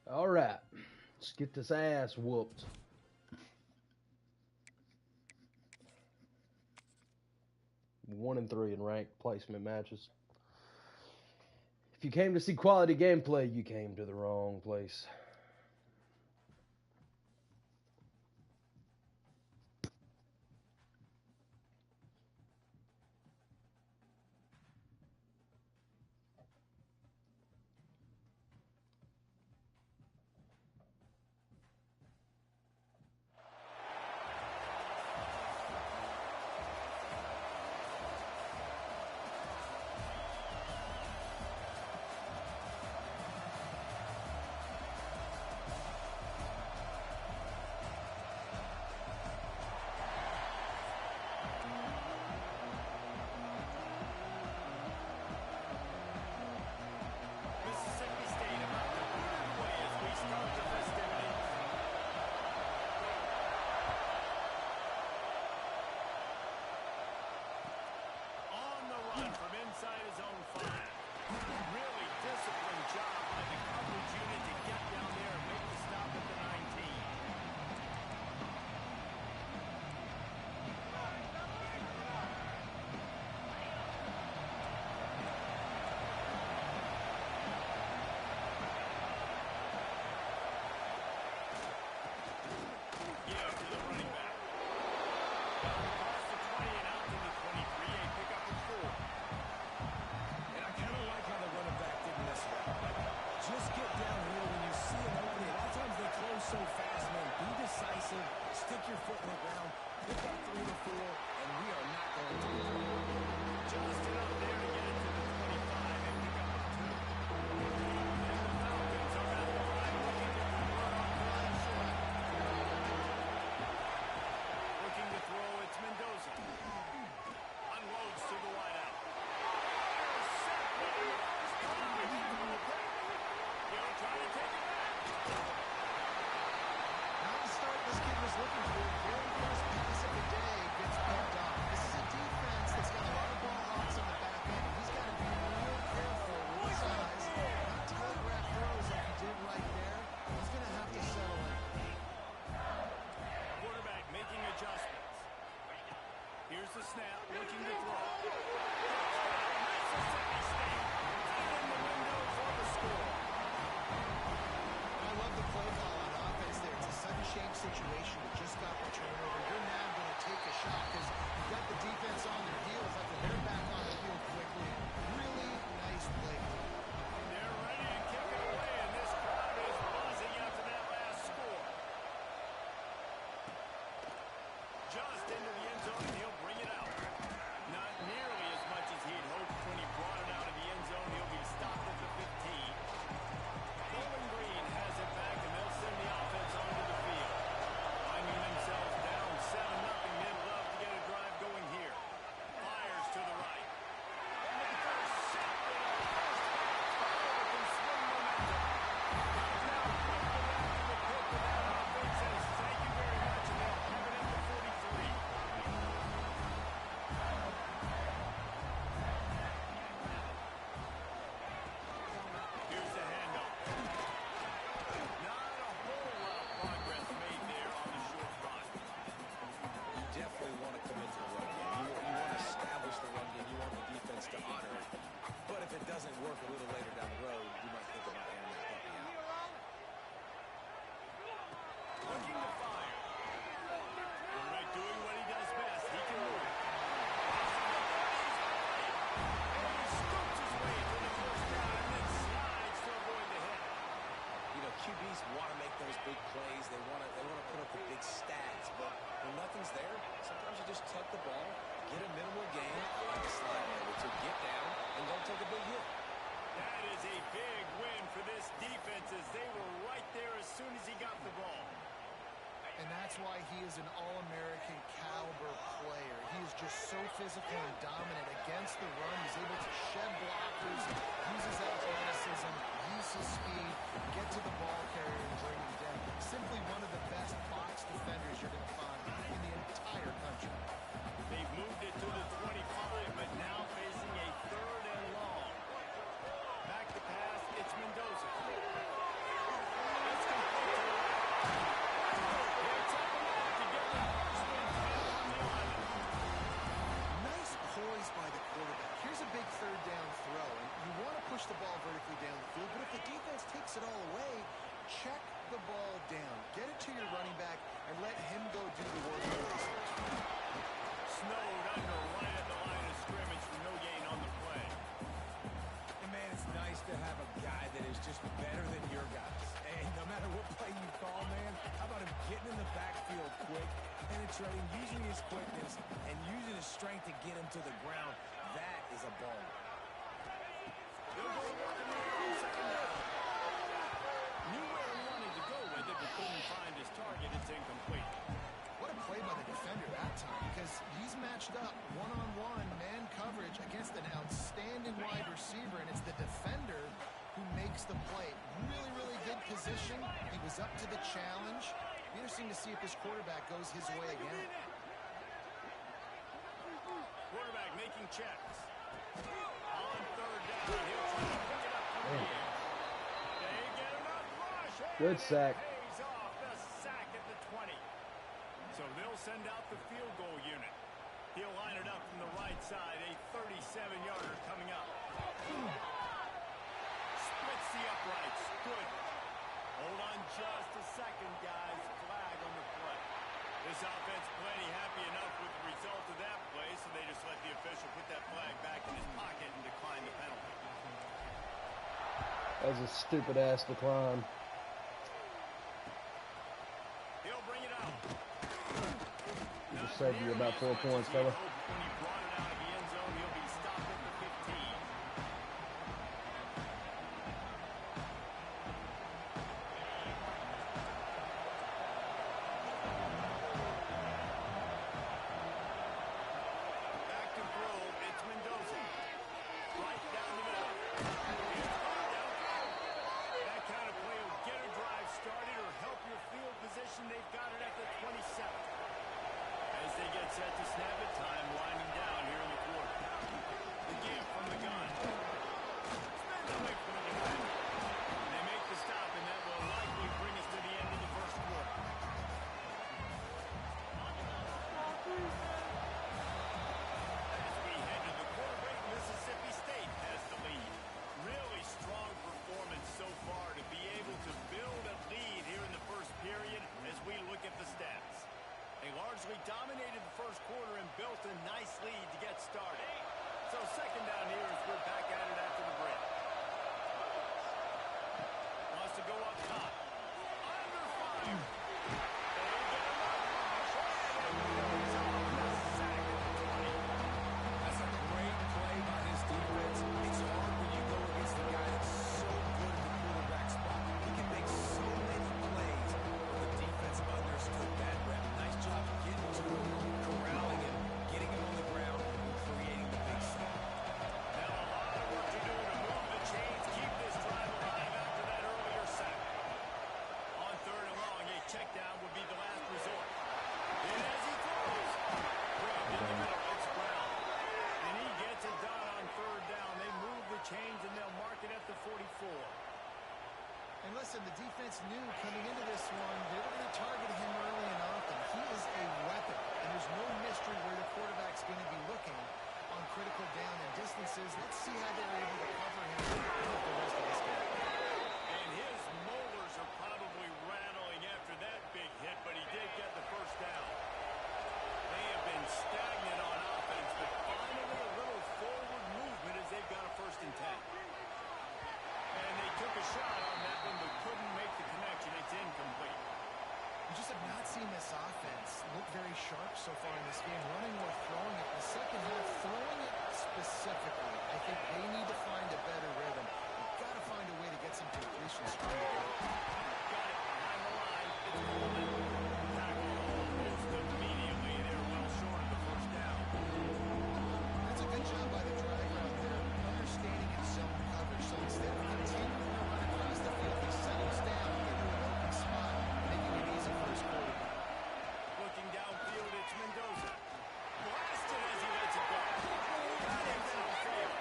All right, let's get this ass whooped. One and 3 in ranked placement matches. If you came to see quality gameplay, you came to the wrong place. That's why he is an all-American caliber player. He is just so physical and dominant against the run. He's able to shed blockers, use his athleticism, use his speed, get to the ball carrier and bring him down. Simply one of the best box defenders you're going to find in the entire country. They've moved it to the 25, but now facing a 3rd and long. Back to pass, it's Mendoza. down. Get it to your running back and let him go do the work. Snowed under right at the line of scrimmage for no gain on the play. And man, it's nice to have a guy that is just better than your guys. And no matter what play you call, man, how about him getting in the backfield quick, penetrating, using his quickness, and using his strength to get him to the ground. That is a ball. They'll go working there on second down. Knew where he wanted to go with it, but couldn't find his target. It's incomplete. What a play by the defender that time, because he's matched up one-on-one man coverage against an outstanding wide receiver, and it's the defender who makes the play. Really, really good position. He was up to the challenge. Interesting to see if his quarterback goes his way again. Quarterback making checks. On third down, he'll try to pick it up from the air. They get enough rush. Good sack. Pays off the sack at the 20. So they'll send out the field goal unit. He'll line it up from the right side. A 37-yarder coming up. Splits the uprights. Good. Hold on just a second, guys. Flag on the play. This offense plenty happy enough with the result of that play, so they just let the official put that flag back in his pocket and decline the penalty. That was a stupid-ass decline. He'll bring it out. Just saved you about 4 points, fella. When he brought it out of the end zone, he'll be stopped at the 15. Back to throw. It's Mendoza. Right down the middle. He's going downfield. That kind of play will get a drive started or help your field position. They've got it at the 27. As they get set to snap it, time winding down here in the quarter. The give from the gun. Spins away from the defender. They make the stop, and that will likely bring us to the end of the first quarter. As we head to the quarter break, Mississippi State has the lead. Really strong performance so far to be able to build a lead here in the first period as we look at the stats. They largely dominated the first quarter and built a nice lead to get started. So second down here as we're back at it after the break. Wants to go up top. Under fire. They get him up. He's off the sack at the 20. That's a great play by his defense. It's hard when you go against the guy that's so good at the quarterback spot. He can make so many plays. But the defense understood that rep. Nice job getting to him, corralling him, getting him on the ground, and creating the big sack. Now a lot of work to do to move the chains, keep this drive alive after that earlier sack. On third and long, a check down would be the last resort. And as he throws, grabbed in the middle, it's Brown. And he gets it done on third down. They move the chains and they'll mark it at the 44. And listen, the defense knew coming into this one, they were going to target him early and often. He is a weapon, and there's no mystery where the quarterback's going to be looking on critical down and distances. Let's see how they're able to cover him throughout the rest of this game. And his molars are probably rattling after that big hit, but he did get the first down. They have been stagnant on offense, but finally a little forward movement as they've got a 1st and 10. And they took a shot on that one, but couldn't make the connection. It's incomplete. You just have not seen this offense look very sharp so far in this game, running or throwing it. The second half, throwing it specifically, I think they need to find a better rhythm. You've got to find a way to get some completions from the game. Got it behind the line. It's Coleman. Tackle almost immediately. They're well short of the first down. That's a good job by the driver out there, understanding his zone coverage. So instead of continuing to run across the field, he settles down into an open spot, making it easy for his quarterback. Looking downfield, it's Mendoza. Blasted as he lets it go. Got him downfield.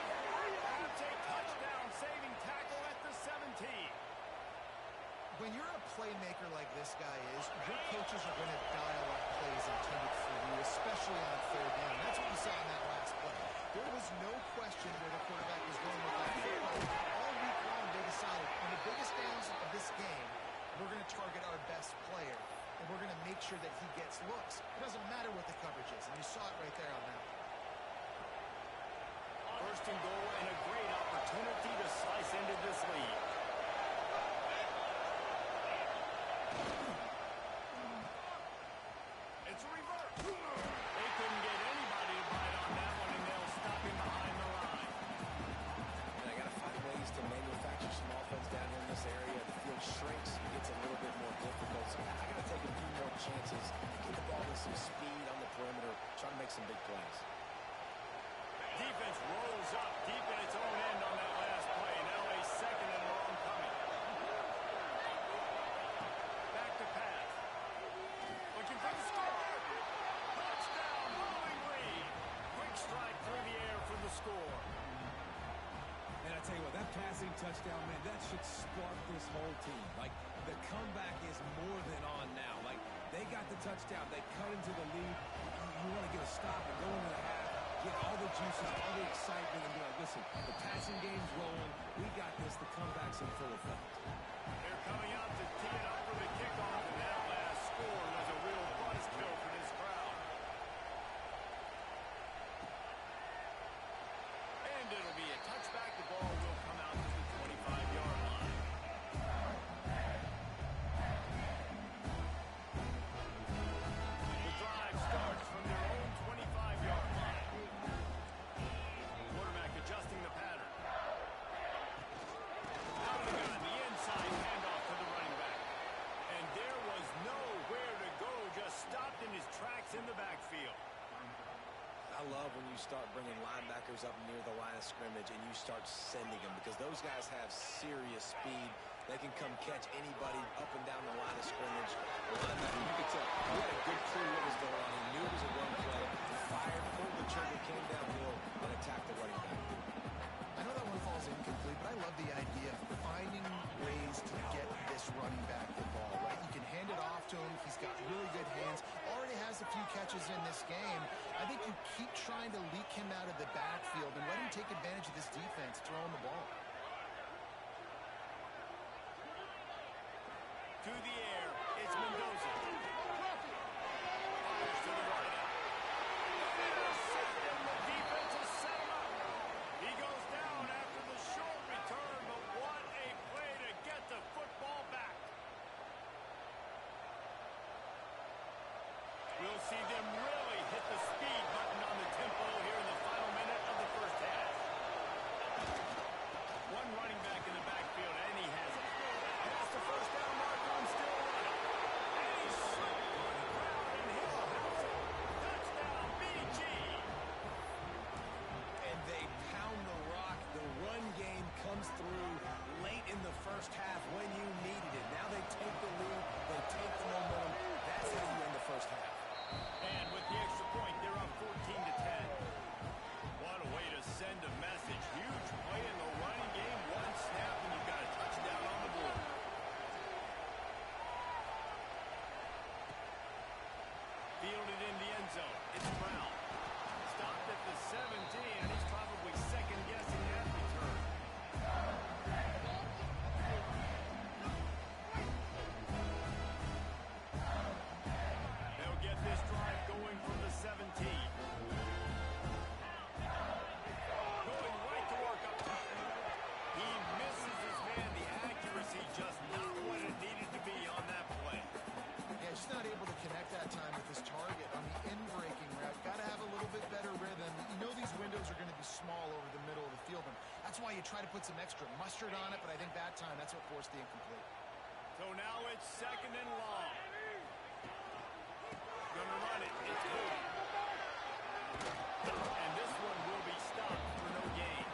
That's a touchdown, saving tackle at the 17. When you're a playmaker like this guy is, your coaches are going to dial up plays intended for you, especially on third down. That's what we saw in that last play. There was no question where the quarterback was going with that football. All week long, they decided on the biggest downs of this game, we're going to target our best best player, and we're going to make sure that he gets looks. It doesn't matter what the coverage is, and you saw it right there on that. First and goal, and a great opportunity to slice into this lead. It's a reverse. They couldn't get anybody to bite on that one, and they'll stop him behind the line. And I got to find ways to manufacture some offense down here in this area. The field shrinks, it gets a little bit more difficult. So I got to take a few more chances, get the ball with some speed on the perimeter, try to make some big plays. Defense rolls up deep in its own end on that last play. Now a second and long coming. Back to pass. Looking for the score. Touchdown, Bowling Green. Quick strike through the air for the score. And I tell you what, that passing touchdown, man, that should spark this whole team. Like, the comeback is more than on now. Like, they got the touchdown. They cut into the lead. You want to get a stop and go into the half, get all the juices, all the excitement, and be like, listen, the passing game's rolling. We got this. The comeback's in full effect. They're coming out to tee it up for the kickoff, and that last score was a real buzzkill for this crowd. And it'll be a touchback. The ball will come out to the 25-yard line. The drive starts from their own 25-yard line. Quarterback adjusting the pattern. Out of the gun, the inside handoff to the running back. And there was nowhere to go, just stopped in his tracks in the backfield. I love when you start bringing linebackers up near the line of scrimmage and you start sending them, because those guys have serious speed. They can come catch anybody up and down the line of scrimmage. The linebacker, you could tell, he had a good clue what was going on. He knew it was a run play. He fired, pulled the trigger, came downhill, and attacked the running back. I know that one falls incomplete, but I love the idea of finding ways to get this running back the ball, right? You can hand it off to him. He's got really good hands. Already has a few catches in this game. I think you keep trying to leak him out of the backfield and let him take advantage of this defense throwing the ball. To the air, it's Mendoza. Fires to the right. Intercepted, the defense has set him up. He goes down after the short return, but what a play to get the football back. We'll see them really hit the speed button on the tempo here in the final minute of the first half. One running back in the backfield, and he has it. Past the first down marker and still running. And he's slipped through the crowd, and he'll house it. Touchdown, BG. And they pound the rock. The run game comes through late in the first half when you needed it. Now they take the lead. They take the momentum. That's how you end the first half. And with the extra point, they're up 14-10. What a way to send a message. Huge play in the running game. One snap, and you've got a touchdown on the board. Fielded in the end zone. It's Brown. Stopped at the 17, and he's probably second-guessing that return. They'll get this drive going from the 17. Going right to work up top. He misses his man. The accuracy just not what it needed to be on that play. Yeah, just not able to connect that time with his target on the in-breaking route. Got to have a little bit better rhythm. You know these windows are going to be small over the middle of the field, and that's why you try to put some extra mustard on it, but I think that time that's what forced the incomplete. So now it's second and long. Gonna run it. It's good. And this one will be stopped for no gain.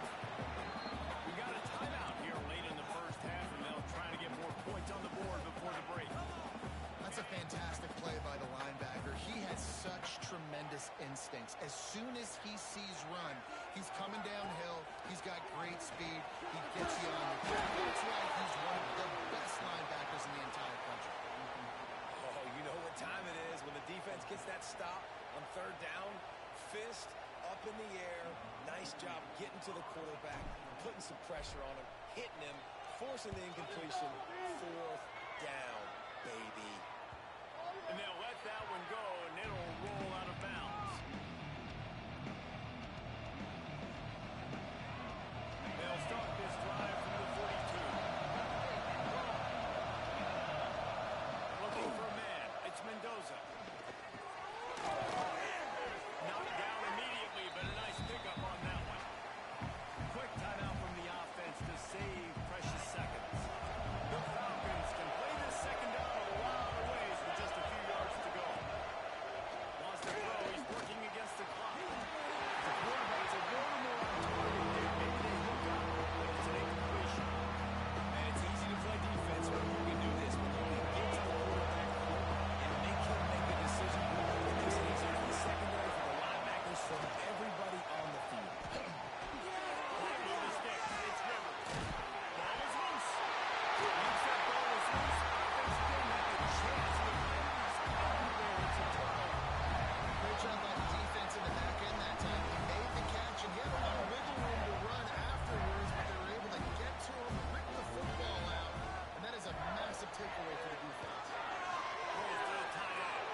We got a timeout here late in the first half, and they'll try to get more points on the board before the break. That's a fantastic play by the linebacker. He has such tremendous instincts. As soon as he sees run, he's coming downhill. He's got great speed. He gets you on the track. Looks like he's one of the best linebackers in the entire country. Oh, you know what time it is when the defense gets that stop on third down. Fist up in the air. Nice job getting to the quarterback, putting some pressure on him, hitting him, forcing the incompletion. Fourth down, baby. Mendoza. Knocked down immediately, but a nice pickup on that one. Quick timeout from the offense to save precious seconds. The Falcons can play this second down a lot of ways with just a few yards to go. Wants to throw. He's working against the clock. The quarterback's a little more on target there. Maybe they hook up, but it's an incompletion. And it's easy to play defense when you can do this, when you can get to the quarterback quick and make him make a decision. It makes it easier for the secondary, for the linebackers, for everybody on the field. Move the sticks. It's Rivers. Ball is loose. Once that ball is loose, offense didn't have a chance. The Rivers everywhere. It's a turnover. Great job by the defense in the back end that time. He made the catch, and he had a lot of wiggle room to run afterwards, but they were able to get to him, rip the football out, and that is a massive takeaway for the defense. Goes to the tight end.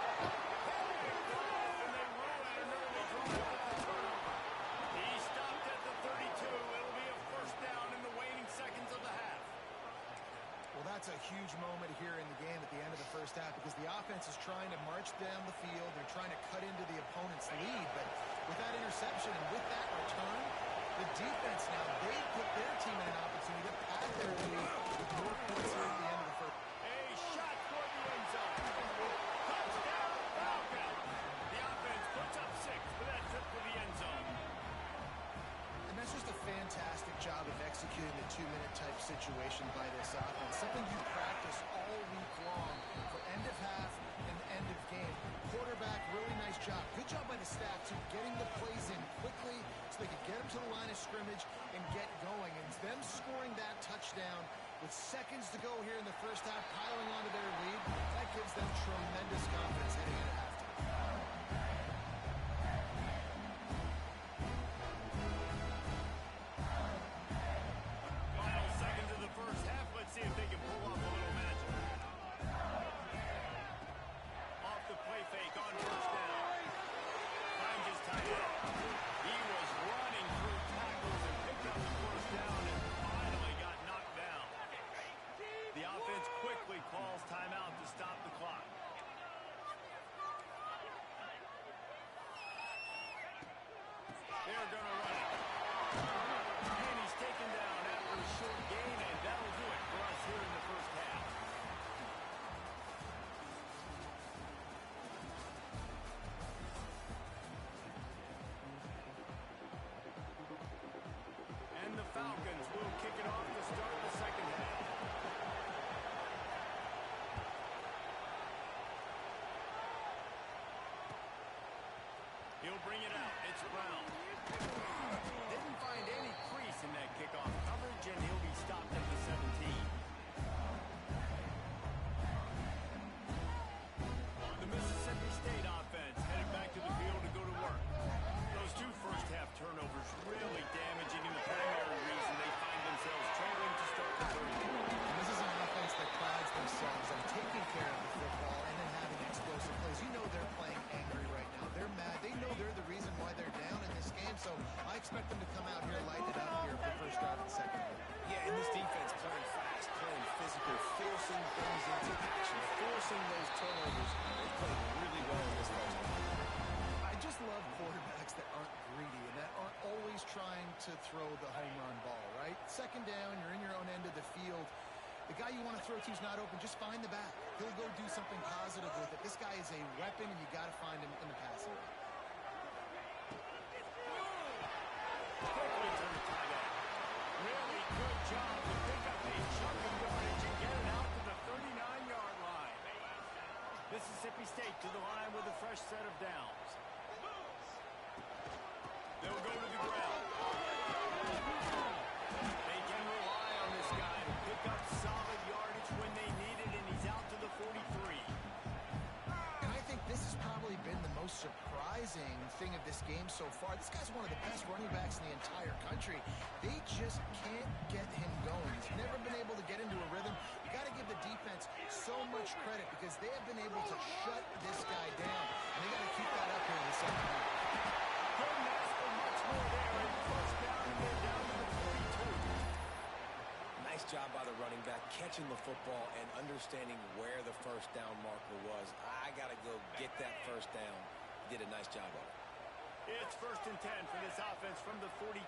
And they ruin an early drive with the turnover. He stopped at the 32. It'll be a first down in the waning seconds of the half. Well, that's a huge moment here in the game at the end of the first half because the offense is trying to march down the field. They're trying to cut into the opponent's lead, but with that interception and with that return, the defense now, they put their team in an opportunity to pad their lead with more points here at the end of the first. A shot toward the end zone. Touchdown, Falcons. The offense puts up 6 for that trip to the end zone. And that's just a fantastic job of executing the 2-minute type situation by this offense. Something you practice all week long for end of half and end of game. Quarterback, really nice job. Good job by the staff, too, getting the plays in quickly so they could get them to the line of scrimmage and get going. And them scoring that touchdown with seconds to go here in the first half, piling onto their lead, that gives them tremendous confidence heading into halftime. Final seconds of the first half. Let's see if they can pull off a little magic. Off the play fake on first down. Finds his tight end. He was running through tackles and picked up the first down and finally got knocked down. The offense quickly calls timeout to stop the clock. They're going to run it. And he's taken down after a short gain, and that'll do it for us here in the first half. And the Falcons will kick it off to start the second half. He'll bring it out. It's Brown. Didn't find any crease in that kickoff coverage, and he'll be stopped at the 17. The Mississippi State offense headed back to the field to go to work. Those 2 first-half turnovers really damaging, and the primary reason they find themselves trailing to start the third quarter. And this is an offense that prides themselves on taking care of the football and then having explosive plays. You know they're playing angry right now. They're mad. They know they're the reason why they're down in this game, so I expect them to come out here, light it up here for the first drive and second. Yeah, and this defense playing fast, playing physical, forcing things into action, forcing those turnovers. They played really well in this first half. I just love quarterbacks that aren't greedy and that aren't always trying to throw the home run ball, right? Second down, you're in your own end of the field. The guy you want to throw to is not open. Just find the back. He'll go do something positive with it. This guy is a weapon, and you got to find him in the passing game. Quickly to the tight end. Really good job to pick up a chunk of yardage and get it out to the 39-yard line. Mississippi State to the line with a fresh set of downs. They'll go to the ground. They can rely on this guy to pick up solid yardage when they need it, and he's out to the 43. And I think this has probably been the most surprising thing of this game so far. This guy's one of the best running backs in the entire country. They just can't get him going. He's never been able to get into a rhythm. You got to give the defense so much credit because they have been able to shut this guy down. And they got to keep that up here in the second half. Couldn't ask for much more there. And first down, and they're down to the 42. Nice Nice job by the running back, catching the football and understanding where the first down marker was. I got to go get that first down. Did a nice job of it. It's 1st and 10 for this offense from the 42.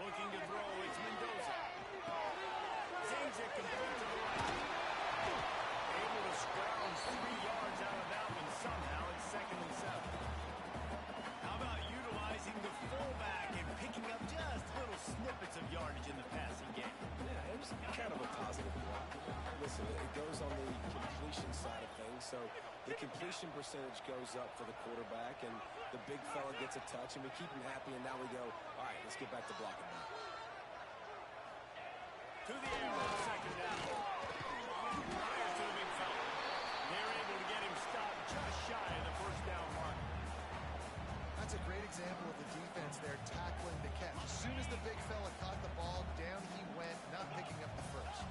Looking to throw, it's Mendoza. Zings it complete to the right. Able to scrounge 3 yards out of that one somehow. It's 2nd and 7. How about utilizing the fullback and picking up just little snippets of yardage in the passing game? Yeah, it was kind of a positive block. Listen, it goes on the completion side of things, so the completion percentage goes up for the quarterback, and the big fella gets a touch, and we keep him happy, and now we go, all right, let's get back to blocking now. To the air on 2nd down. Fires to the big fella. They're able to get him stopped just shy of the first down mark. That's a great example of the defense there tackling the catch. As soon as the big fella caught the ball, down he went, not picking up the first.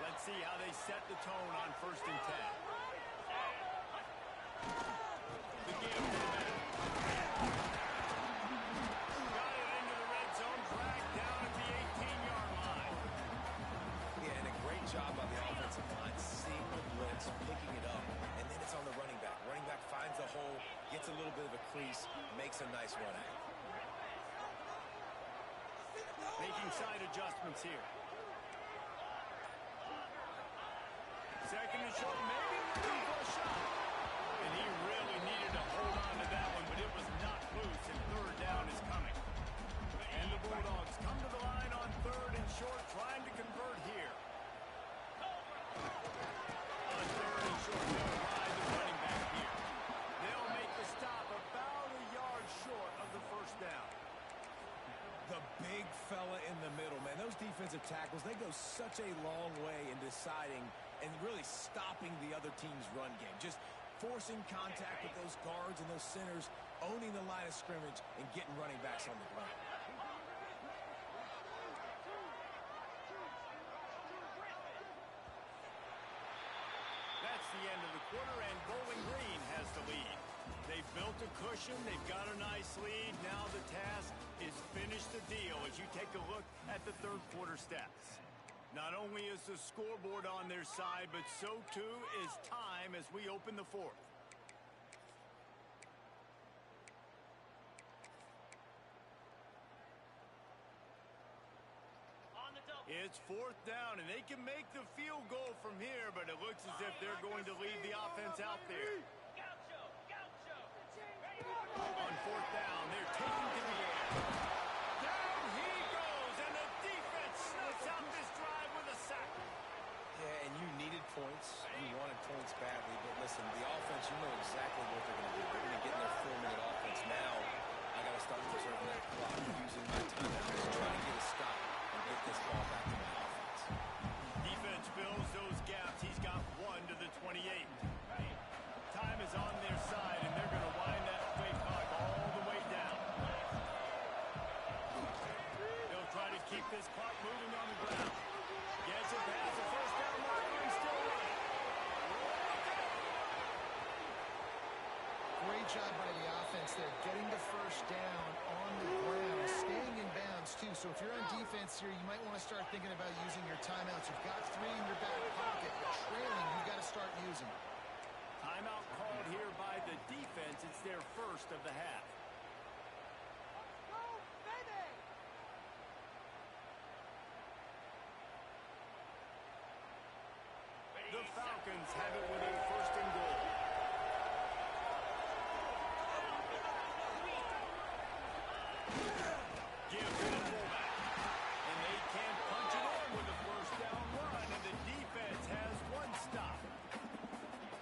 Let's see how they set the tone on 1st and 10. The give to the back. Got it into the red zone, dragged down at the 18-yard line. Yeah, and a great job by the offensive line, seeing the blitz, picking it up, and then it's on the running back. Running back finds a hole, gets a little bit of a crease, makes a nice run at it. Making side adjustments here. 2nd and short, maybe looking for a shot. And he really needed to hold on to that one, but it was not loose, and 3rd down is coming. And the Bulldogs come to the line on 3rd and short, trying to convert here. On 3rd and short, they'll ride the running back here. They'll make the stop about a yard short of the first down. The big fella in the middle, man. Those defensive tackles, they go such a long way in deciding and really stopping the other team's run game. Just forcing contact with those guards and those centers, owning the line of scrimmage, and getting running backs on the ground. That's the end of the quarter, and Bowling Green has the lead. They've built a cushion. They've got a nice lead. Now the task is finish the deal as you take a look at the 3rd quarter stats. Not only is the scoreboard on their side, but so too is time as we open the 4th. It's 4th down, and they can make the field goal from here, but it looks as if they're going to leave the offense out there. On 4th down, they're taking to the air. Down he goes, and the defense snuffs out this drive with a sack. Yeah, and you needed points. You wanted points badly, but listen, the offense, you know exactly what they're going to do. They're going to get in their 4-minute offense. Now, I got to start preserving that clock, using my timeouts, trying to get a stop and get this ball back to my offense. Defense fills those gaps. He's got 1 to the 28. Time is on their side, and they're going to wind that play clock all the way down. They'll try to keep this clock moving on the ground. Gets it past the first down marker and still running. Great job by the offense there, getting the first down on the ground, staying in bounds too. So if you're on defense here, you might want to start thinking about using your timeouts. You've got 3 in your back pocket, but trailing, you've got to start using them. Timeout called here by the defense. It's their first of the half. The Falcons have it with a 1st and goal. Give to the fullback. And they can't punch it in with a 1st down run, and the defense has 1 stop.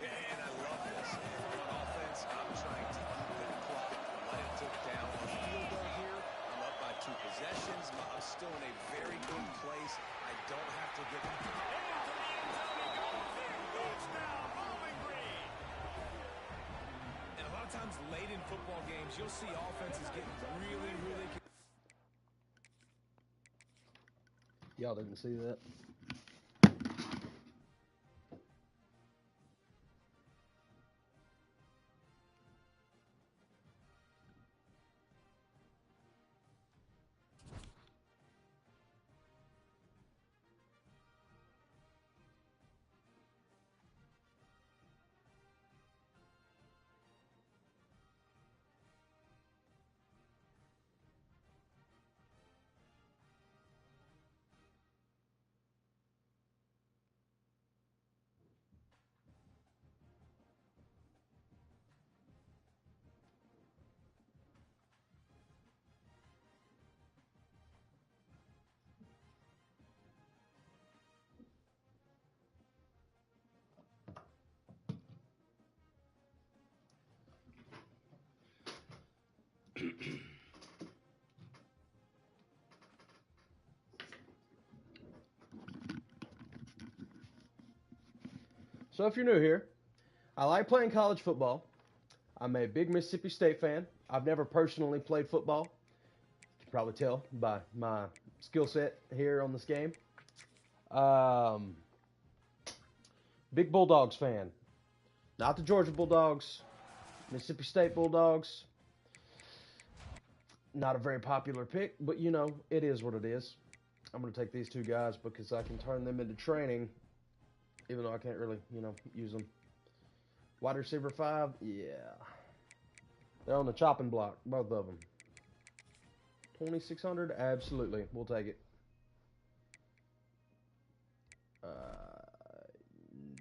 And I love this. On offense, I'm trying to keep the clock, let it tick down. On field goal here, I'm up by 2 possessions. I'm still in a very good place. I don't have to get... Into the end zone he goes. Touchdown, Bowling Green. And a lot of times late in football games, you'll see offenses get really, really... Y'all didn't see that. So if you're new here, I like playing college football. I'm a big Mississippi State fan. I've never personally played football. You can probably tell by my skill set here on this game. Big Bulldogs fan. Not the Georgia Bulldogs, Mississippi State Bulldogs. Not a very popular pick, but you know, it is what it is. I'm going to take these two guys because I can turn them into training, even though I can't really, you know, use them. Wide receiver 5, yeah. They're on the chopping block, both of them. 2,600, absolutely. We'll take it.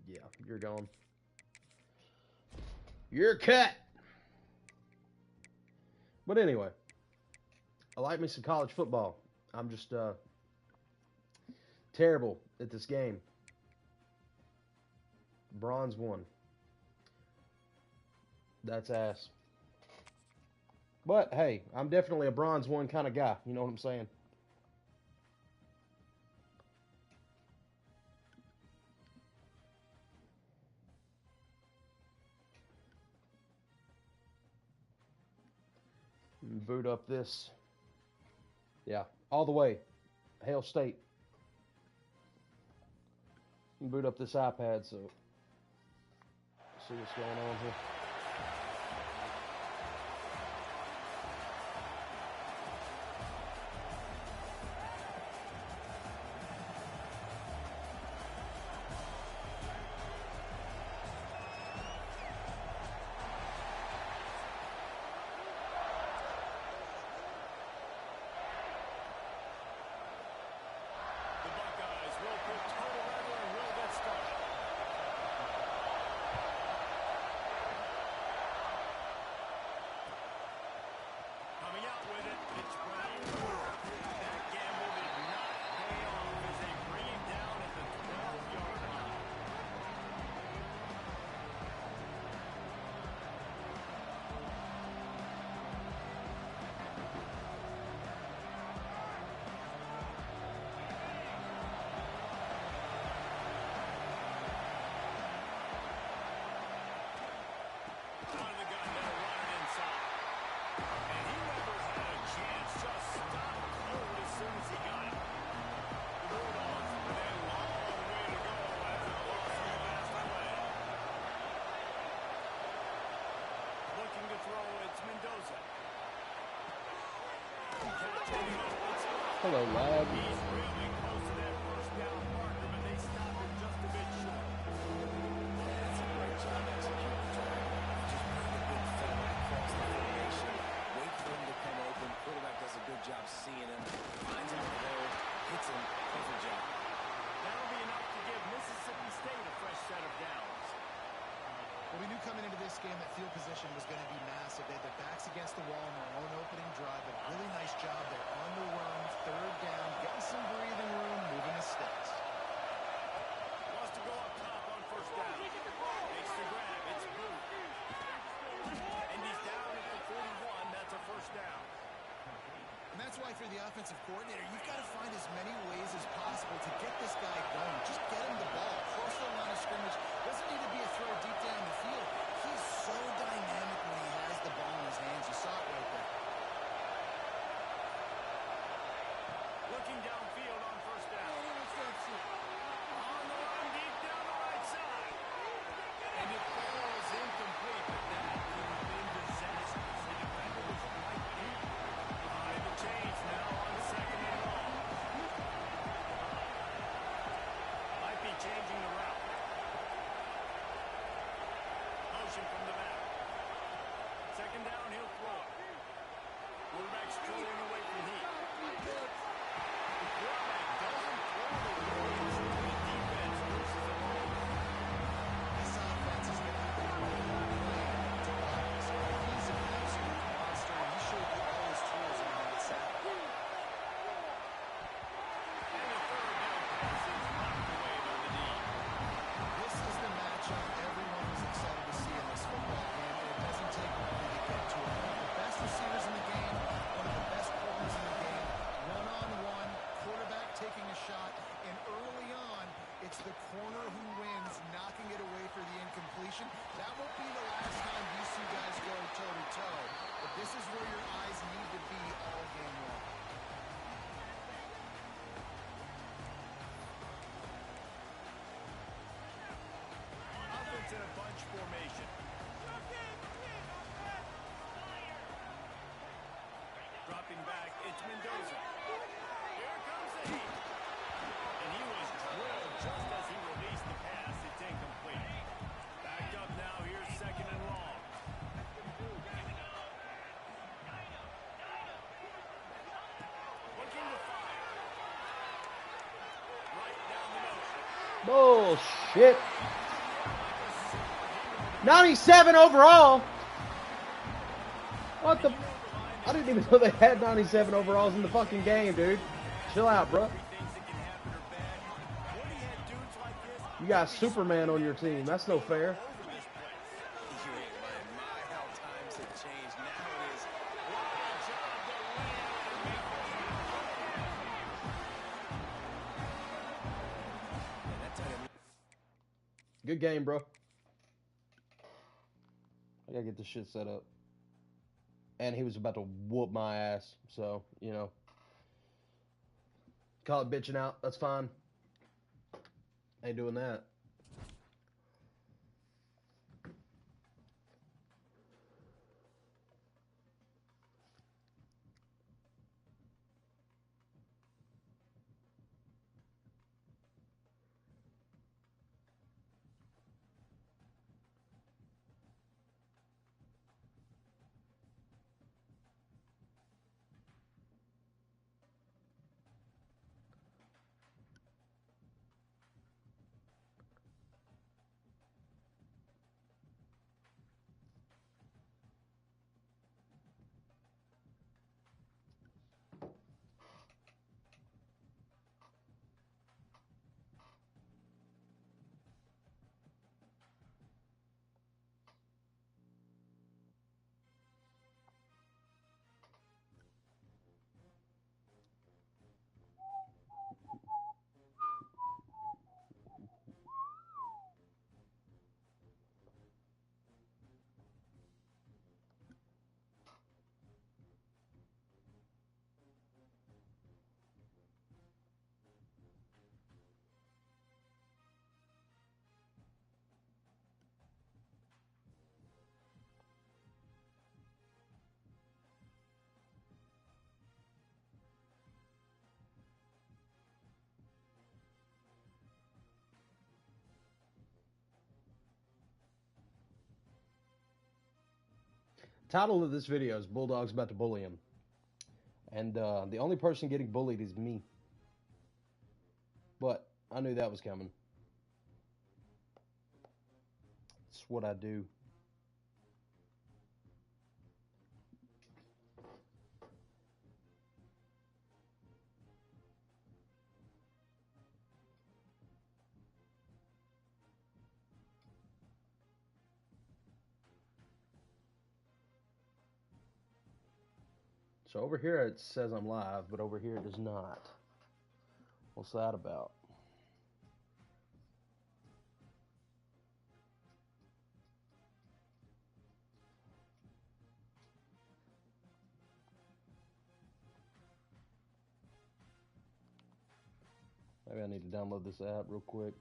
Yeah, you're gone. You're cut. But anyway, I like me some college football. I'm just terrible at this game. Bronze 1. That's ass. But hey, I'm definitely a bronze 1 kind of guy. You know what I'm saying? Boot up this. Yeah, all the way. Hail State. Boot up this iPad so see what's going on here. Hello, lad. He's really close to that first down marker, but they stopped him just a bit short. That's a great job executing, Jordan. Just bring a big fella across the formation. Wait for him to come open. Quarterback does a good job seeing him. Finds him in the hole. Hits him. Perfect job. That'll be enough to give Mississippi State a fresh set of downs. Well, we knew coming into this game that field position was going to be massive. They had their backs against the wall in their own opening drive. A really nice job there on the run, third down, getting some breathing room, moving the sticks. Wants to go up top on first down. Makes the grab. It's Boot. And he's down at the 41. That's a first down. And that's why for the offensive coordinator, you've got to find as many ways as possible to get this guy going. Just get him the ball close to the line of scrimmage. Doesn't need to be a throw deep down the field. He's so dynamic when he has It's Mendoza. Here comes the heat. And he was drilled just as he released the pass. It's incomplete. Back up now. Here's second and long. Looking to fire. Right down the middle. Bullshit. 97 overall. What the? I didn't even know they had 97 overalls in the fucking game, dude. Chill out, bro. You got Superman on your team. That's no fair. Good game, bro. I gotta get this shit set up. And he was about to whoop my ass. So, you know. Call it bitching out. That's fine. Ain't doing that. Title of this video is Bulldawgs about to bully him. And the only person getting bullied is me. But I knew that was coming. It's what I do. So over here it says I'm live, but over here it does not. What's that about? Maybe I need to download this app real quick.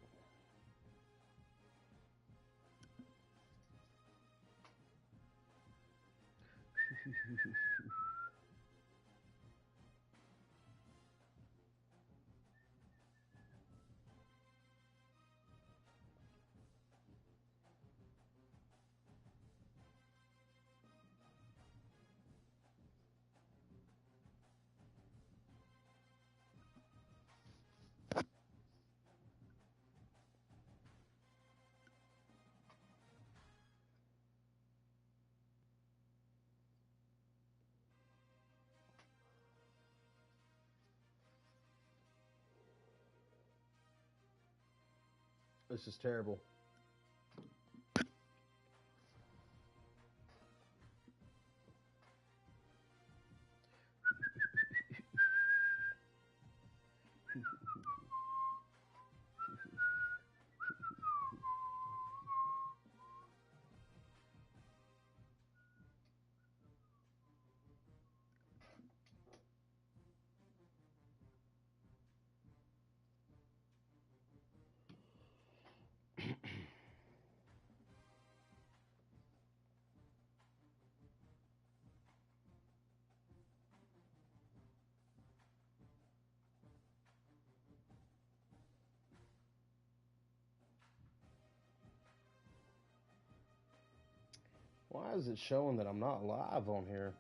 This is terrible. Why is it showing that I'm not live on here?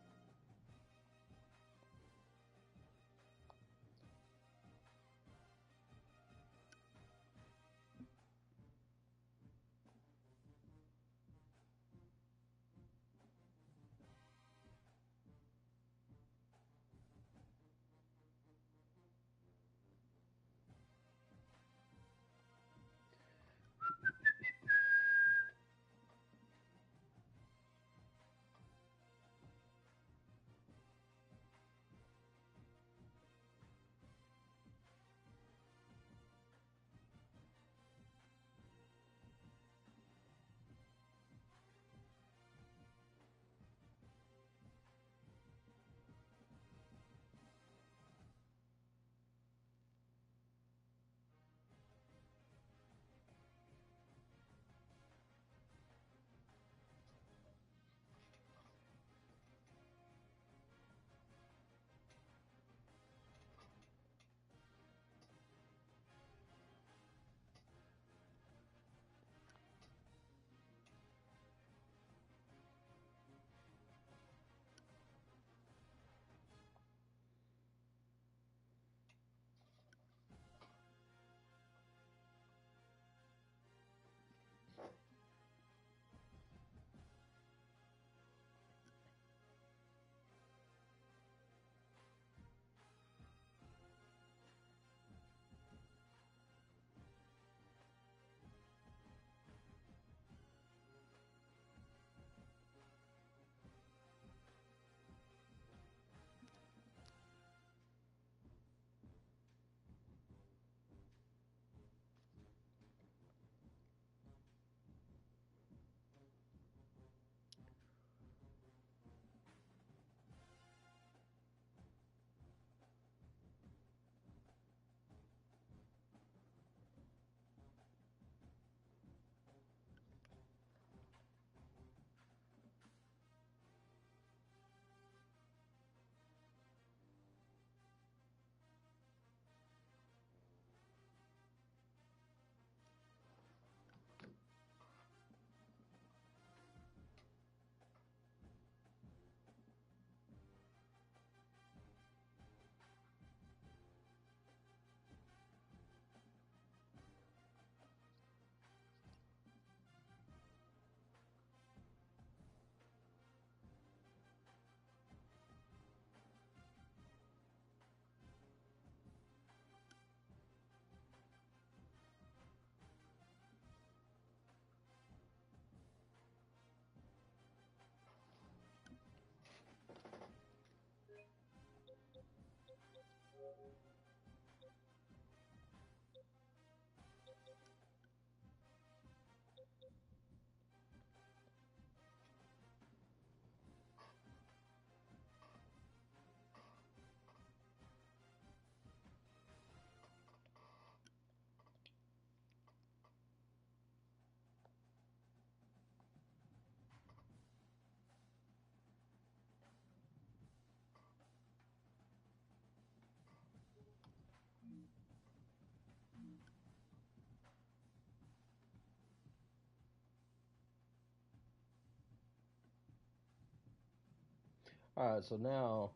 Alright, so now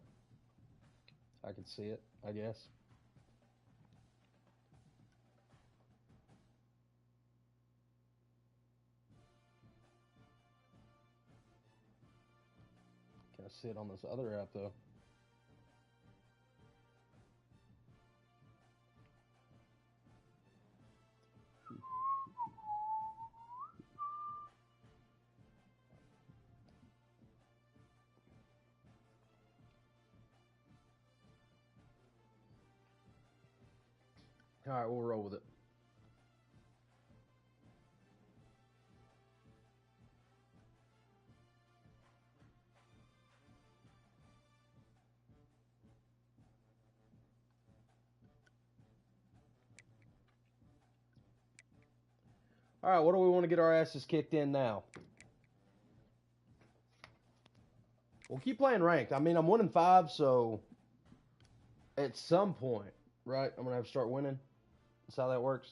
I can see it, I guess. Can't see it on this other app though. Alright, we'll roll with it. Alright, what do we want to get our asses kicked in now? We'll keep playing ranked. I mean, I'm 1-5, so at some point, right, I'm going to have to start winning. That's how that works.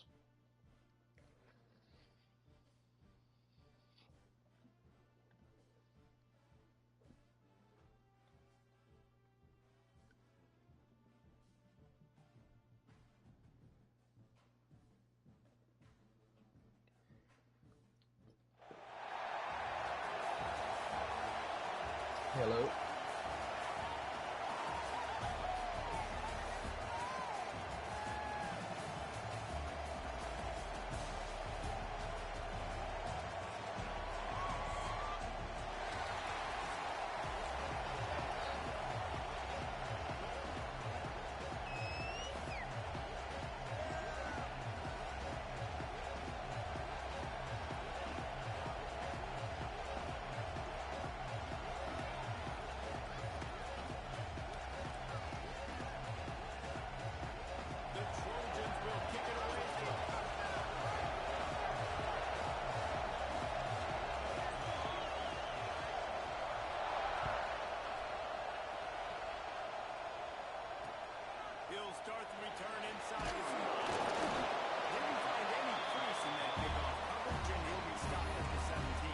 start the return inside the spot. Didn't find any crease in that kickoff coverage, and he'll be stopped at the 17.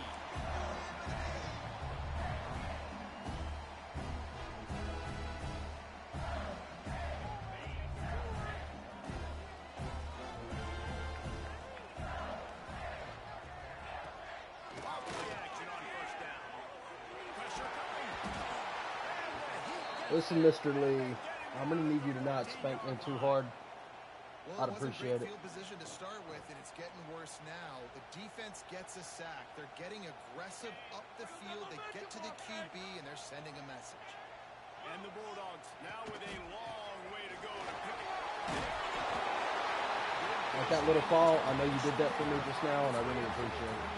Listen, Mr. Lee, I'm going to need you to not spank me too hard. I'd appreciate it. Field position to start with, and it's getting worse now. The defense gets a sack. They're getting aggressive up the field. They get to the QB, and they're sending a message. And the Bulldogs now with a long way to go to pick it. Like that little fall, I know you did that for me just now, and I really appreciate it.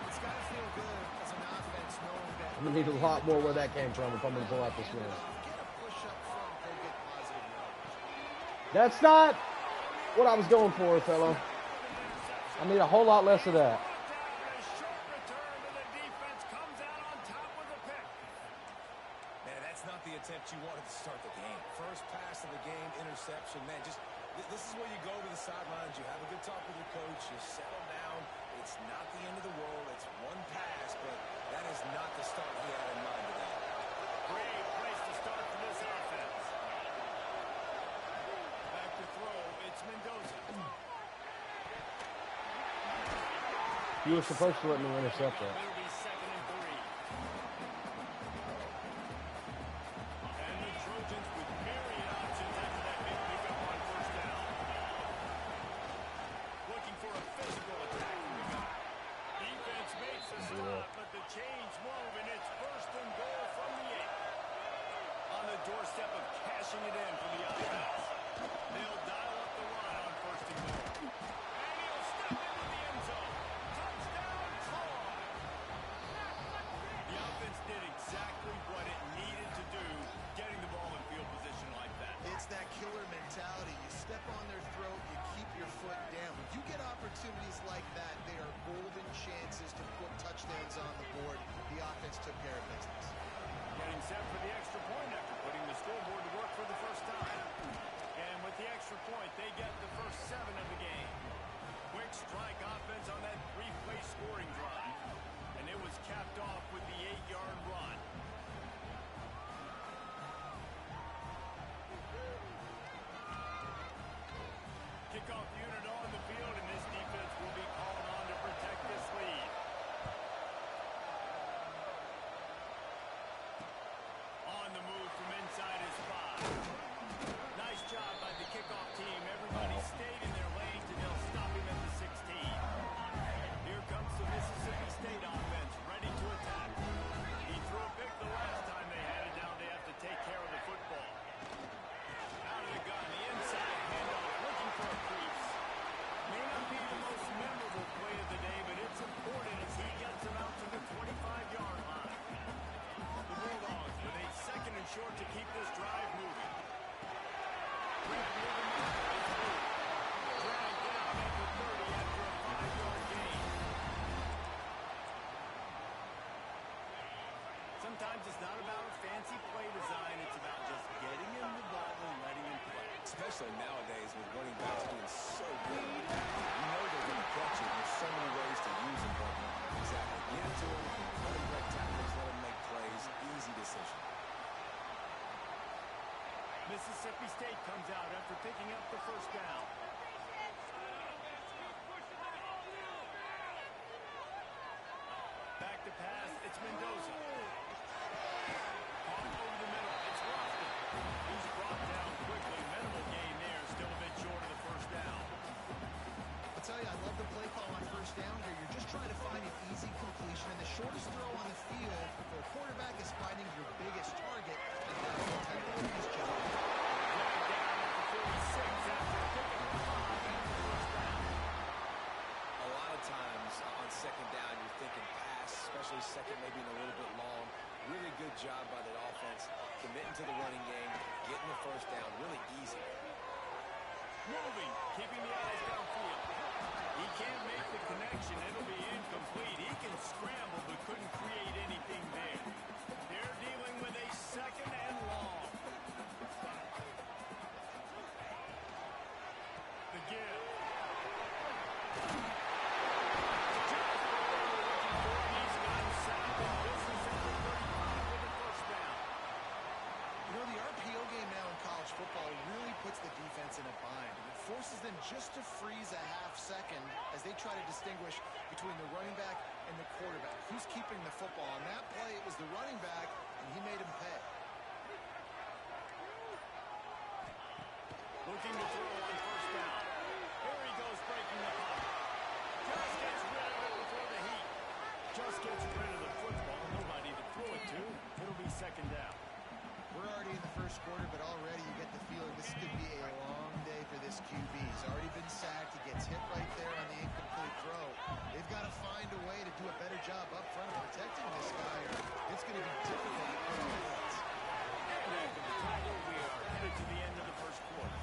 It's got to feel good as an offense knowing that I'm going to need a lot more where that came from if I'm going to pull out this win. get a push up front, go get positive yardage. That's not what I was going for, fellow. I need a whole lot less of that. Man, that's not the attempt you wanted to start the game. First pass of the game, interception. Man, just this is where you go to the sidelines. You have a good talk with your coach. You settle down. It's not the end of the world. It's one pass, but that is not the start he had in mind today. Great place to start for this offense. Back to throw. It's Mendoza. You were supposed to let me intercept that. It'll be 2nd and 3. And the Trojans with myriad options after that big pickup on first down. Looking for a physical attack from the guy. Defense makes a stop, but the chains move, and it's 1st and goal from the 8. On the doorstep of cashing it in for the offense. They'll dial up the run on 1st and goal. And he'll step into the end zone. Touchdown, Troy! The offense did exactly what it needed to do, getting the ball in field position like that. It's that killer mentality. You step on their throat, you keep your foot down. When you get opportunities like that, they are golden chances to put touchdowns on the board. The offense took care of business. Getting set for the extra point after putting the scoreboard to work for the first time. And with the extra point, they get the first 7 of the game. Quick strike offense on that 3-play scoring drive. And it was capped off with the 8-yard run. Kickoff unit on the field, and this defense will be called on to protect this lead. On the move from inside his 5. Nice job by the kickoff team. Everybody stayed in their lanes, and they'll stop him at the 16. Here comes the Mississippi State offense, ready to attack. He threw a pick the last time they had it. Now they have to take care of the football. Out of the gun, the inside handoff, looking for a crease. May not be the most memorable play of the day, but it's important as he gets him out to the 25-yard line. The Bulldogs with a 2nd and short to keep this drive moving. Dragged down at the 30 after a 5-yard gain. Sometimes it's not about fancy play design, it's about just getting him the ball and letting him play. Especially nowadays with running backs being so good. You know they're going to catch it. There's so many ways to use them. But exactly. Get it to them, let them break tackles, let them make plays. Easy decision. Mississippi State comes out after picking up the first down. Back to pass, it's Mendoza. Caught over the middle, it's Lofton. He's brought down quickly. Minimal gain there, still a bit short of the first down. I'll tell you, I love the play call on first down here. You're just trying to find an easy completion, and the shortest throw on the field for a quarterback is finding your biggest target, and that's what kind of his job. Dragged down at the 46 after picking up 5 after the first down. A lot of times on 2nd down, you're thinking pass, especially 2nd, maybe a little bit long. Really good job by that offense, committing to the running game, getting the first down, really easy. Moving, keeping the eyes downfield. He can't make the connection. It'll be incomplete. He can scramble, but couldn't create anything there. They're dealing with a 2nd and long. is then just to freeze a half second as they try to distinguish between the running back and the quarterback. Who's keeping the football? On that play, it was the running back, and he made him pay. Looking to throw on first down. Here he goes breaking the pocket. Just gets rid of it before the heat. Just gets rid of the football. Nobody to throw it to. It'll be second down. We're already in the first quarter, but already you get the feeling this could be a long day for this QB. He's already been sacked. He gets hit right there on the incomplete throw. They've got to find a way to do a better job up front of protecting this guy. It's going to be difficult to put on points. And after the title, we are headed to the end of the first quarter.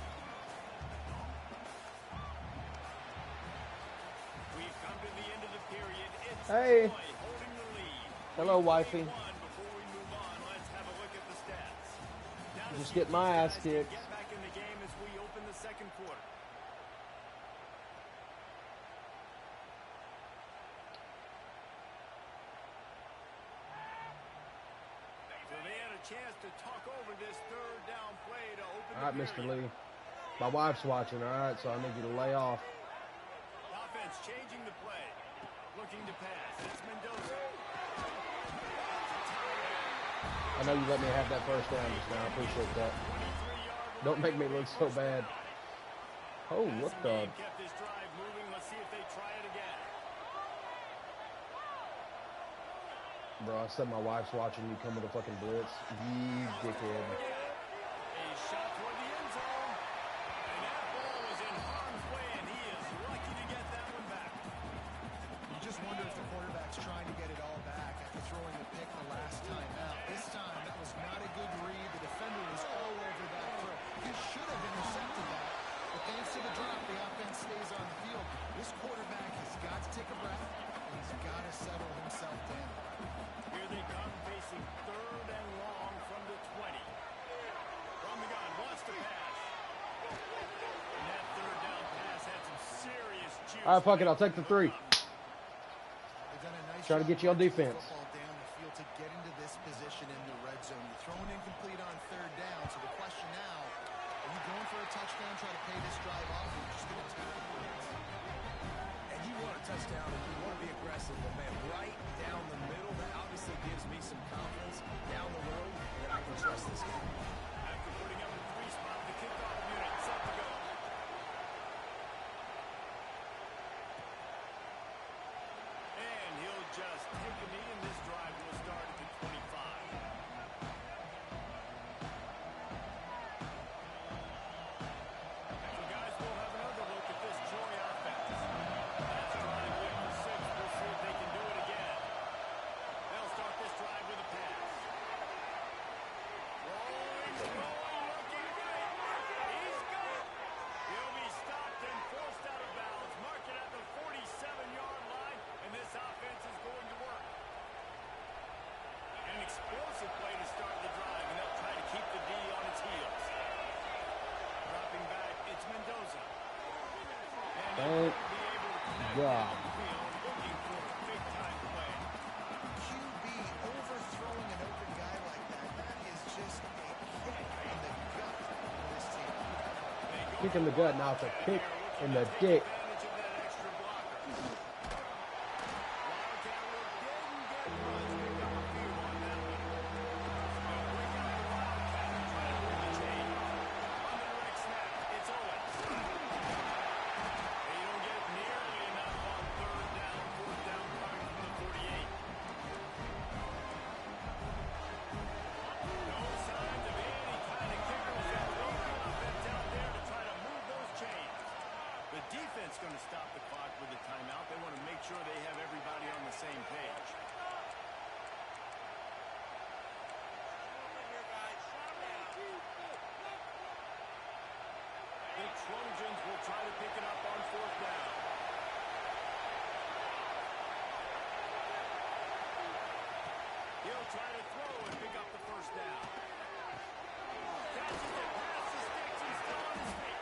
We've come to the end of the period. It's Hey. Troy holding the lead. Hello, wifey. Before we move on, let's have a look at the stats. Now to Just see get if my these ass guys can kicked. Get back in the game as we open the second quarter. So they had a chance to talk over this third down play to open All right, the Mr. period. Lee. My wife's watching, all right, so I need you to lay off. Offense changing the play. Looking to pass. It's Mendoza. I know you let me have that first down just now. I appreciate that. 23-yard Don't make me look so bad. Oh, what the? Kept this drive moving. Let's see if they try it again. Bro, I said my wife's watching you come with a fucking blitz. You dickhead. A shot toward the end zone. And that ball was in harm's way, and he is lucky to get that one back. You just wonder if the quarterback's trying to get it all back after throwing the pick the last time out. This time, that was not a good read. The defender was all over that throw. He should have intercepted that, but thanks to the drop, the offense stays on the field. This quarterback has got to take a breath, and he's got to settle himself down. Here they come, facing third and long from the 20. From the gun, wants to pass. And that third down pass had some serious juice. All right, fuck it. I'll take the 3. They've done a nice Try to job get you on marching the defense. football down the field to get into this position in the red zone. You're throwing incomplete on third down, so the question now, are you going for a touchdown, try to pay this drive off, or are you just going to tackle the points? And you want a touchdown and you want to be aggressive, but man, right down the middle, that obviously gives me some confidence down the road that I can trust this guy. After putting up the 3 spot, the kickoff unit set to go. And he'll just take a knee, and this drive will start at the 25. So guys, we'll have another look at this Troy offense. Last drive went for 6. We'll see if they can do it again. They'll start this drive with a pass. Rolling, looking great. He's got. He'll be stopped and forced out of bounds. Mark it at the 47-yard line, and this offense is going to work. An explosive play to start the drive, and they'll try to keep the D on its heels. Dropping back, it's Mendoza. And Thank he'll be able to connect God. downfield, looking for a big-time play. QB overthrowing an open guy like that, that is just a kick in the gut for this team. Kick in the gut, now it's a kick in the dick. Advantage of that extra blocker. Wildcat will didn't get much. Picked up a few on that one. They'll bring out the Wildcat and try to pull the chain. On the direct snap, it's Owens. They don't get nearly enough on third down, fourth down coming from the 48. No signs of any kind of kickers yet. Offense out there to try to move those chains. The defense going to stop the clock with a timeout. They want to make sure they have everybody on the same page. The Trojans will try to pick it up on fourth down. He'll try to throw and pick up the first down. Catches it past the sticks. He's still on his feet.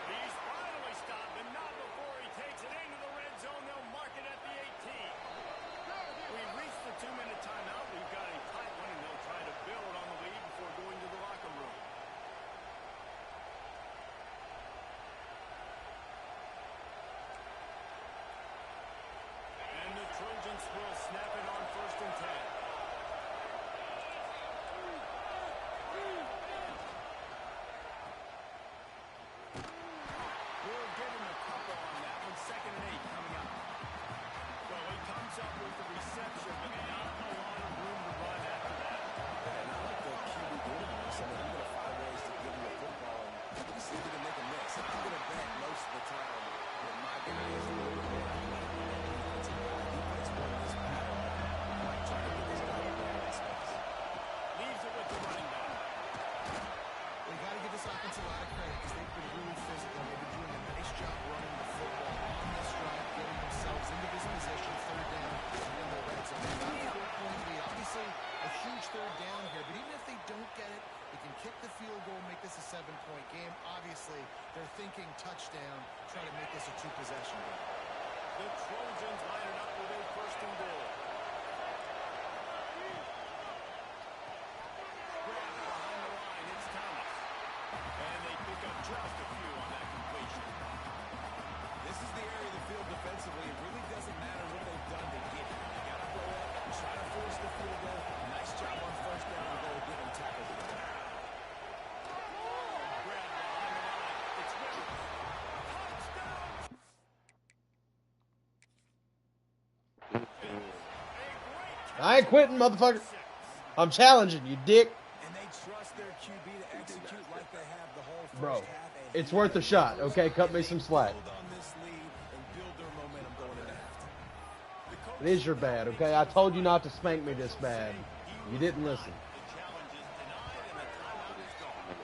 He's finally stopped, but not before he takes it into the red zone. They'll mark it at the 18. We've reached the 2-minute timeout. We've got a tight one, and they'll try to build on the lead before going to the locker room. this a 7-point game. Obviously, they're thinking touchdown, trying to make this a 2-possession game. The Trojans line it up with a first and goal. Grab behind the line, it's Thomas. And they pick up just a few on that completion. This is the area of the field defensively. It really doesn't matter what they've done to get here. They got to go up, try to force the field goal. Nice job on first down to go to get them tackled to the ground. Grab behind the line, it's Williams. Touchdown! I ain't quitting, motherfucker. I'm challenging you, dick. And they trust their QB to execute like they have the whole first Bro, half. it's worth a shot, okay? Cut me some slack. Build on this lead and build their momentum going into halftime. It is your bad, okay? I told you not to spank me this bad. You didn't listen. The challenge is denied and the timeout is gone.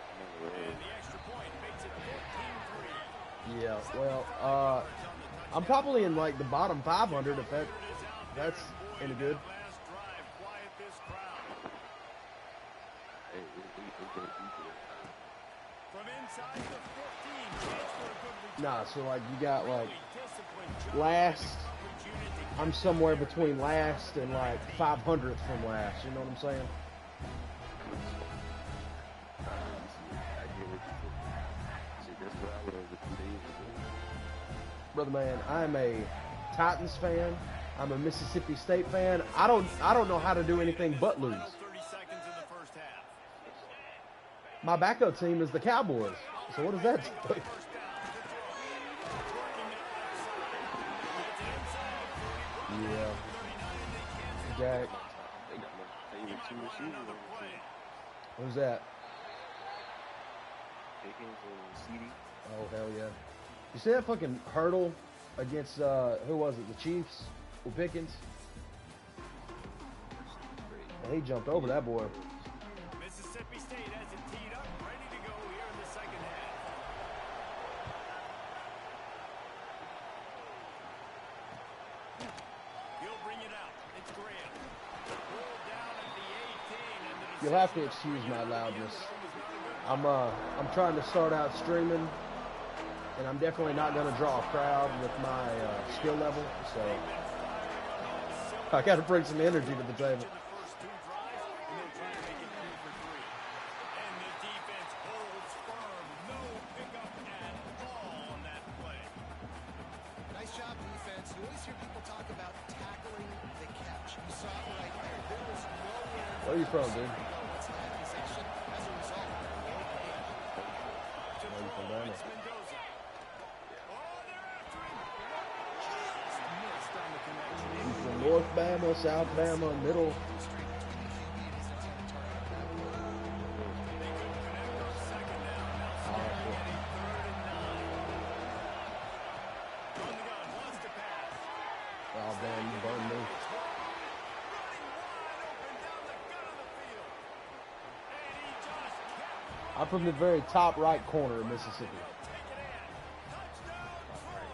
And the extra point makes it 14-3. Yeah, well, I'm probably in like the bottom 500 if that's any good. Last drive, quiet this crowd. From inside the 15, chance for a good return. Nah, so like you got like Disciplined last, opportunity to I'm somewhere between last and like 500th from last, you know what I'm saying? Brother man, I'm a Titans fan. I'm a Mississippi State fan. I don't know how to do anything but lose. 30 seconds in the first half. My backup team is the Cowboys. So what does that do? First down to throw. Working it outside. Yeah. Jack. Another play. Who's that? CD. Oh, hell yeah. You see that fucking hurdle against, who was it? The Chiefs? With Pickens? And he jumped over that boy. Mississippi State has it teed up, ready to go here in the second half. He'll bring it out. It's Graham. Pulled down at the 18. And the You'll have to excuse my loudness. I'm trying to start out streaming, and I'm definitely not going to draw a crowd with my skill level, so I got to bring some energy to the table. the first two drives, and they'll try to make it 3 for 3. And the defense holds firm. No pickup at all on that play. Nice job, defense. You always hear people talk about tackling the catch. You saw it right there. There was nowhere. Where are you from, dude? Let's have possession. As a result, no pain. To you from throw, down it's there? Mendoza. Oh, they're after him. Just missed on the connection. You from North Bama, South Bama, Middle? Straight between the QB and his intended target. They couldn't connect on second down. Now staring at a 3rd and 9. On the gun, wants to pass. Oh, damn, you burned me. Running wide open down the gut of the field. And he just kept I'm from the very top right corner of Mississippi. take it in. Touchdown, Troy.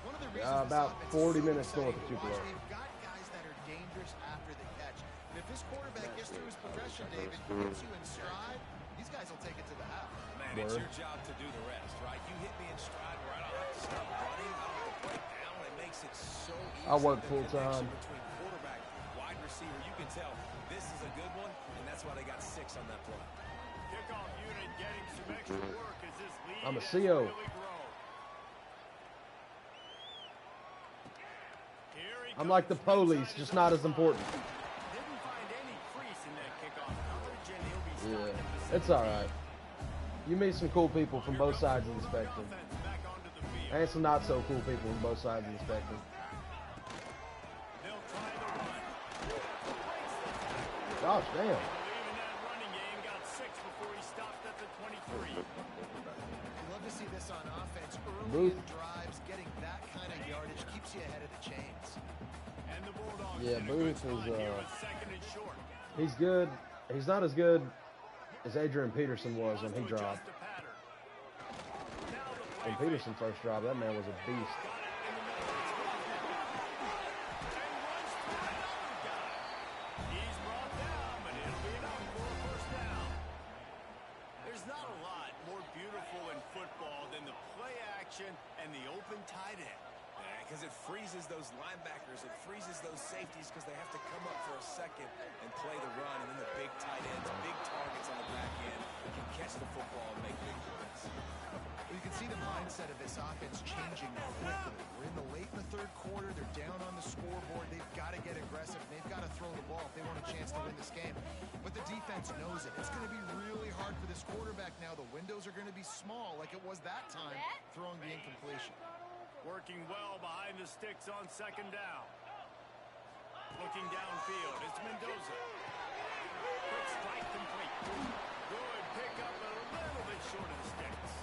One of the reasons About this offense 40 is so minutes north of exciting to Tupelo. watch, they've got guys that are dangerous after the catch. And if this quarterback gets through his progression, David, gets you in stride, these guys will take it to the house. Man, it's your job to do the rest, right? You hit me in stride where I don't have to stop running. I don't have to break down. It makes it so easy. I work The full connection time. Between quarterback, wide receiver, you can tell this is a good one, and that's why they got 6 on that play. Kickoff unit getting some extra work as this lead I'm a has CO. really grown. Here he I'm like the comes police, inside just his not own as important. Didn't find any crease in that kickoff coverage, and he'll be Yeah, stopped at the it's alright. You meet some cool people from both sides of the spectrum. offense back onto the field. And some not so cool people from both sides of the spectrum. They'll try the run. Gosh, damn. Believe in that running game, got 6 before he stopped at the 23. You love to see this on offense. Early Booth. in drives, getting that kind of yardage keeps you ahead of the chains. And the Bulldogs Yeah, in a good Booth spot is, here with 2nd and short. He's good. He's not as good as Adrian Peterson was when he Wants to dropped. adjust the pattern. Now the play When Peterson first dropped, that man was a beast. got it in the middle. It's Booth. And runs through another guy. He's brought down, but it'll be enough for a first down. separation and the open tight end. Because it freezes those linebackers, it freezes those safeties because they have to come up for a second and play the run. And then the big tight ends, big targets on the back end can catch the football and make big plays. You can see the mindset of this offense changing quickly. We're in the late in the third quarter. They're down on the scoreboard. They've got to get aggressive. They've got to throw the ball if they want a chance to win this game. But the defense knows it. It's going to be really hard for this quarterback now. The windows are going to be small like it was that time throwing the incompletion. Working well behind the sticks on second down. Looking downfield, it's Mendoza. Quick strike complete. Good pickup, a little bit short of the sticks.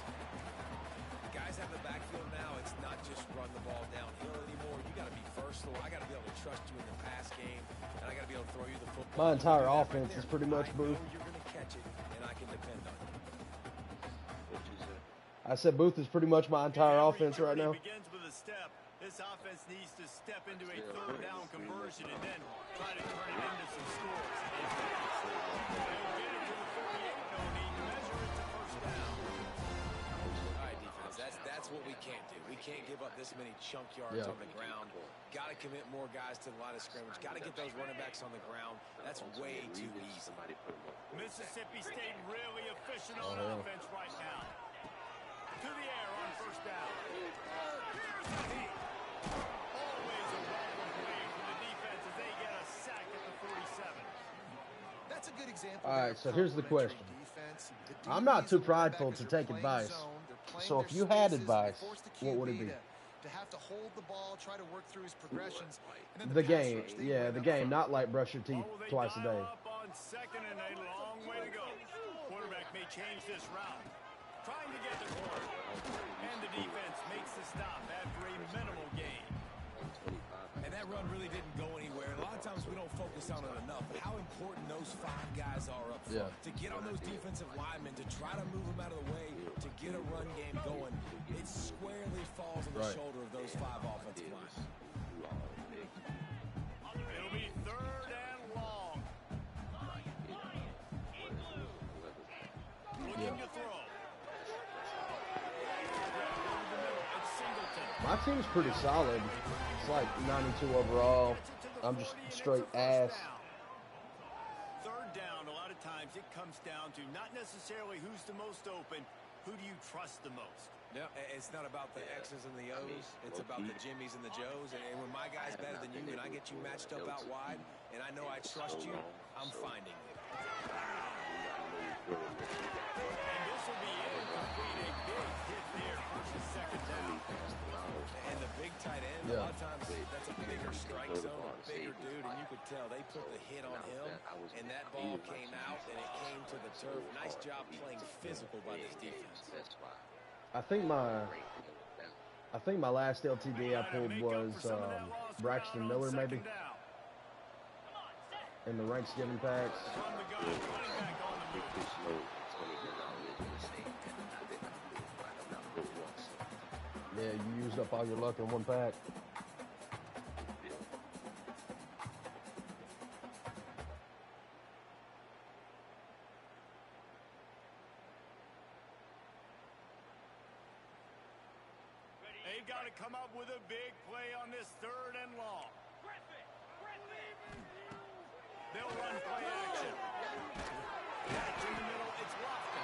Guys have the backfield now. It's not just run the ball downhill anymore. You got to be versatile. I got to be able to trust you in the pass game, and I got to be able to throw you the football. My entire offense is pretty much Booth. You're going to catch it, and I can depend on it. I said Booth is pretty much my entire offense right now. Begins with a step. This offense needs to step into a third down conversion and then try to turn it into some scores. They'll get it to the 48, don't need to measure it to first down. All right, defense, that's what we can't do. We can't give up this many chunk yards on the ground. Got to commit more guys to the line of scrimmage. Got to get those running backs on the ground. That's way too easy. Mississippi State really efficient on offense right now. To the air on first down. Here's the heat. Always a welcome play for the defense as they get a sack at the 47. That's a good example. All right, so here's the question. I'm not too prideful to take advice. So if you had advice, what would it be? To have to hold the ball, try to work through his progressions. And then The game, yeah, the game, not like brush your teeth twice a day. Up on second and a long way to go. Quarterback may change this route. Trying to get the corner. And the defense makes the stop after a minimal gain. And that run really didn't go anywhere. A lot of times we don't focus on it enough. But how important those five guys are up front. To get on those defensive linemen, to try to move them out of the way, to get a run game going. It squarely falls on the shoulder of those five offensive linemen. It'll be third and long. Looking to throw. My team's pretty solid. It's like 92 overall. I'm just straight ass. Third down, a lot of times it comes down to not necessarily who's the most open, who do you trust the most? Yeah, it's not about the X's and the O's. It's about the Jimmies and the Joes. And when my guy's better than you and I get you matched up out wide, and I know I trust you, I'm finding you. And this will be incomplete. A big hit there versus second down. And the big tight end, a lot of times that's a bigger strike zone, a bigger dude, and you could tell they put the hit on him, and that ball came out, and it came to the turf. Nice job playing physical by this defense. I think my last LTD I pulled was Braxton Miller, maybe, in the ranks given packs. Yeah, you used up all your luck in one pack. They've got to come up with a big play on this third and long. They'll run play action. That's in the middle. It's Lofton.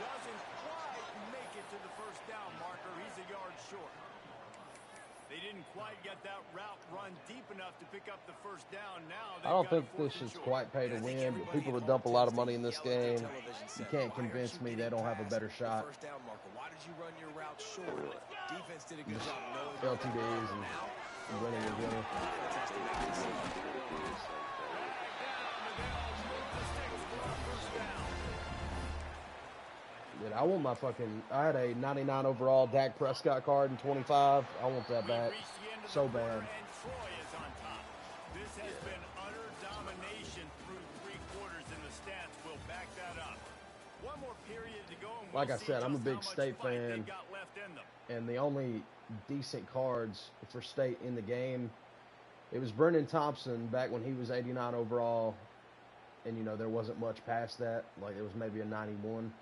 Doesn't quite make it to the first down marker. He's a yard short. They didn't quite get that route run deep enough to pick up the first down. Now I don't think this is quite pay to win, but people that dump a lot of money in this game, you can't convince me they don't have a better shot. Why did you run your route short? Defense did a good job LTDs and winning again. Dude, I want my I had a 99 overall Dak Prescott card in 25. I want that back so bad. This has been utter domination through three quarters, and the stats will back that up. One more period to go. Like I said, I'm a big State fan, and the only decent cards for State in the game, it was Brendan Thompson back when he was 89 overall, and, you know, there wasn't much past that. Like, it was maybe a 91.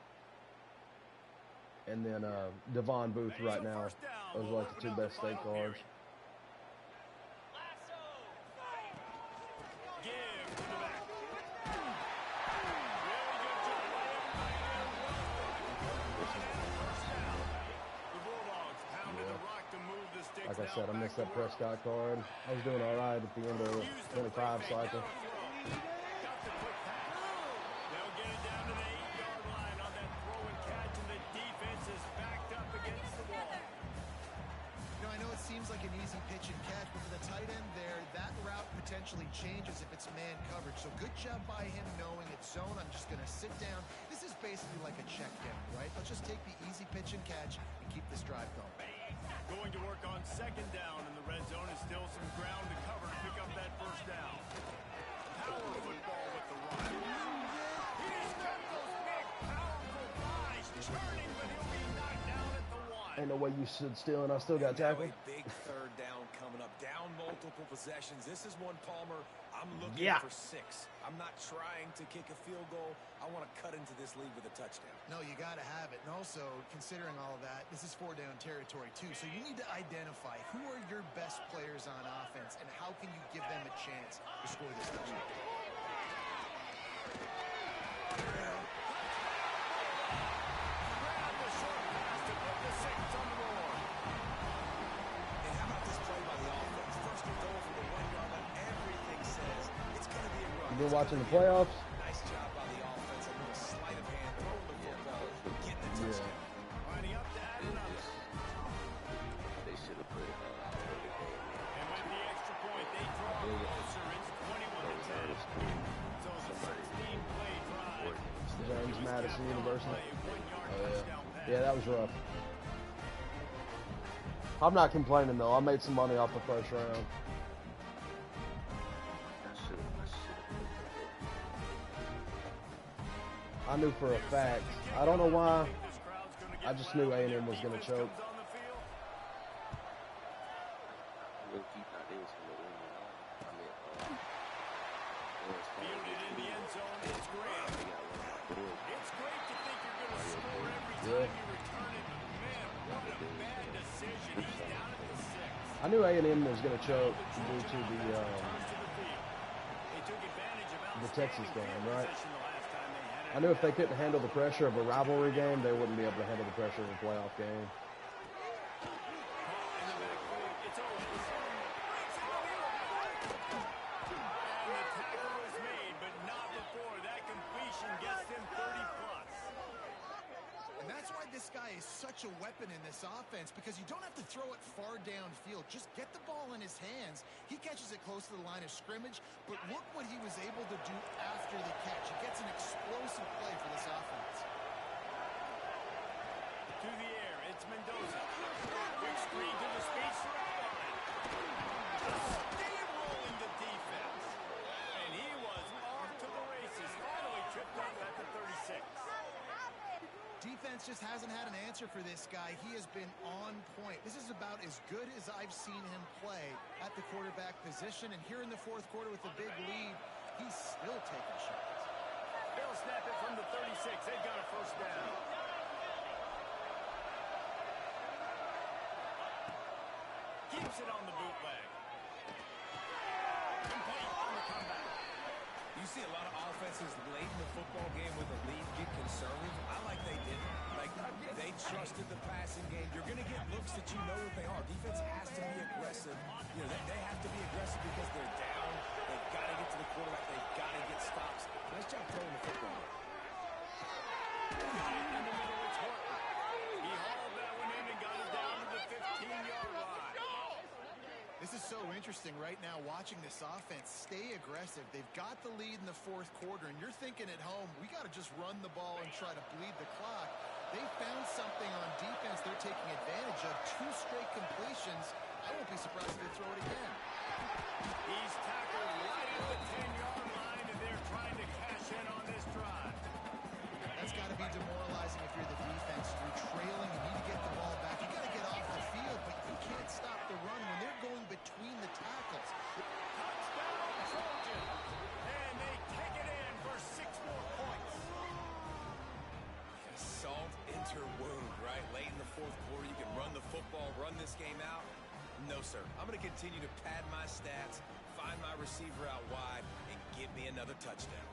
and then Devon Booth right now. Those are like the two best state cards. Like I said, I missed that Prescott card. I was doing all right at the end of the 25 cycle. They'll get it down to the 8-yard line on that throw and catch, and the defense is backed up against the wall. You know, I know it seems like an easy pitch and catch, but for the tight end there, that route potentially changes if it's man coverage. So good job by him knowing it's zone. I'm just going to sit down. This is basically like a check down, right? Let's just take the easy pitch and catch and keep this drive going. Going to work on second down in the red zone is still some ground to cover to pick up that first down. Power football with the run. He's got those big, powerful bodies turning, but he'll be knocked down at the one. Ain't no way you stood still, and I still got tackled. A big third down coming up. Down multiple possessions. This is one, Palmer, I'm looking for 6. I'm not trying to kick a field goal. I want to cut into this lead with a touchdown. No, you got to have it. And also, considering all of that, this is 4-down territory, too. So you need to identify who are your best players on offense and how can you give them a chance to score this touchdown. Grab the short pass to put the Saints on the board. And how about this play by the offense? First and goal from the 1-yard line. Everything says it's going to be a run. You been watching the playoffs? Nice job by the offense. A little sleight of hand, throwing the football, getting the touchdown. Lining up to add another. They should have put And with the extra point, they draw closer. It's 21-10. So it's a 16-play drive. James Madison University. Play, 1-yard touchdown pass. Yeah, that was rough. I'm not complaining though. I made some money off the first round. I knew for a fact. I don't know why. I just knew A&M was going to choke. Fielded in the end zone. It's great. It's great to think you're going to score every time Yeah. you return it, but man, what a bad decision. He's down at the 6. I knew A&M was going to choke due to Returns to the field. They took advantage of the Texas outstanding game, field right? position the last time they had it. I knew if they couldn't handle the pressure of a rivalry game, they wouldn't be able to handle the pressure of a playoff game. In the backfield, it's Owens. And the tackle was made, but not before. That completion gets him 30+. And that's why this guy is such a weapon in this offense, because you don't have to throw it far downfield. Just get the ball in his hands. He catches it close to the line of scrimmage, but look what he was able to do after the catch. He gets an explosive play for this offense. To the air, it's Mendoza. Quick screen to the speedster. Steamrolling the defense. And he was off to the races. Finally tripped up at the 36. Defense just hasn't had an answer for this guy. He has been on point. This is about as good as I've seen him play at the quarterback position. And here in the fourth quarter with a big lead, he's still taking shots. They'll snap it from the 36. They've got a first down. Keeps it on the bootleg. Complete on the comeback. You see a lot of offenses late in the football game with a lead get conservative. I like they didn't. Like, they trusted the passing game. You're going to get looks that you know what they are. Defense has to be aggressive. You know, they have to be aggressive because they're down. They've got to get to the quarterback. They've got to get stops. Nice job throwing the football. In the middle, it's Horton. He hauled that one in and got it down to the 15-yard line. This is so interesting right now watching this offense stay aggressive. They've got the lead in the fourth quarter, and you're thinking at home, we got to just run the ball and try to bleed the clock. They found something on defense they're taking advantage of. 2 straight completions. I won't be surprised if they throw it again. He's tackled right at the 10-yard line, and they're trying to cash in on this drive. That's got to be demoralizing if you're the defense. You're trailing, you need to get the ball back. You got to get off the field, but you can't stop the run when they're going between the tackles. Touchdown, Trojan. And they take it in for 6 more points. Salt interwound, right? Late in the fourth quarter, you can run the football, run this game out. No, sir. I'm going to continue to pad my stats, find my receiver out wide, and give me another touchdown.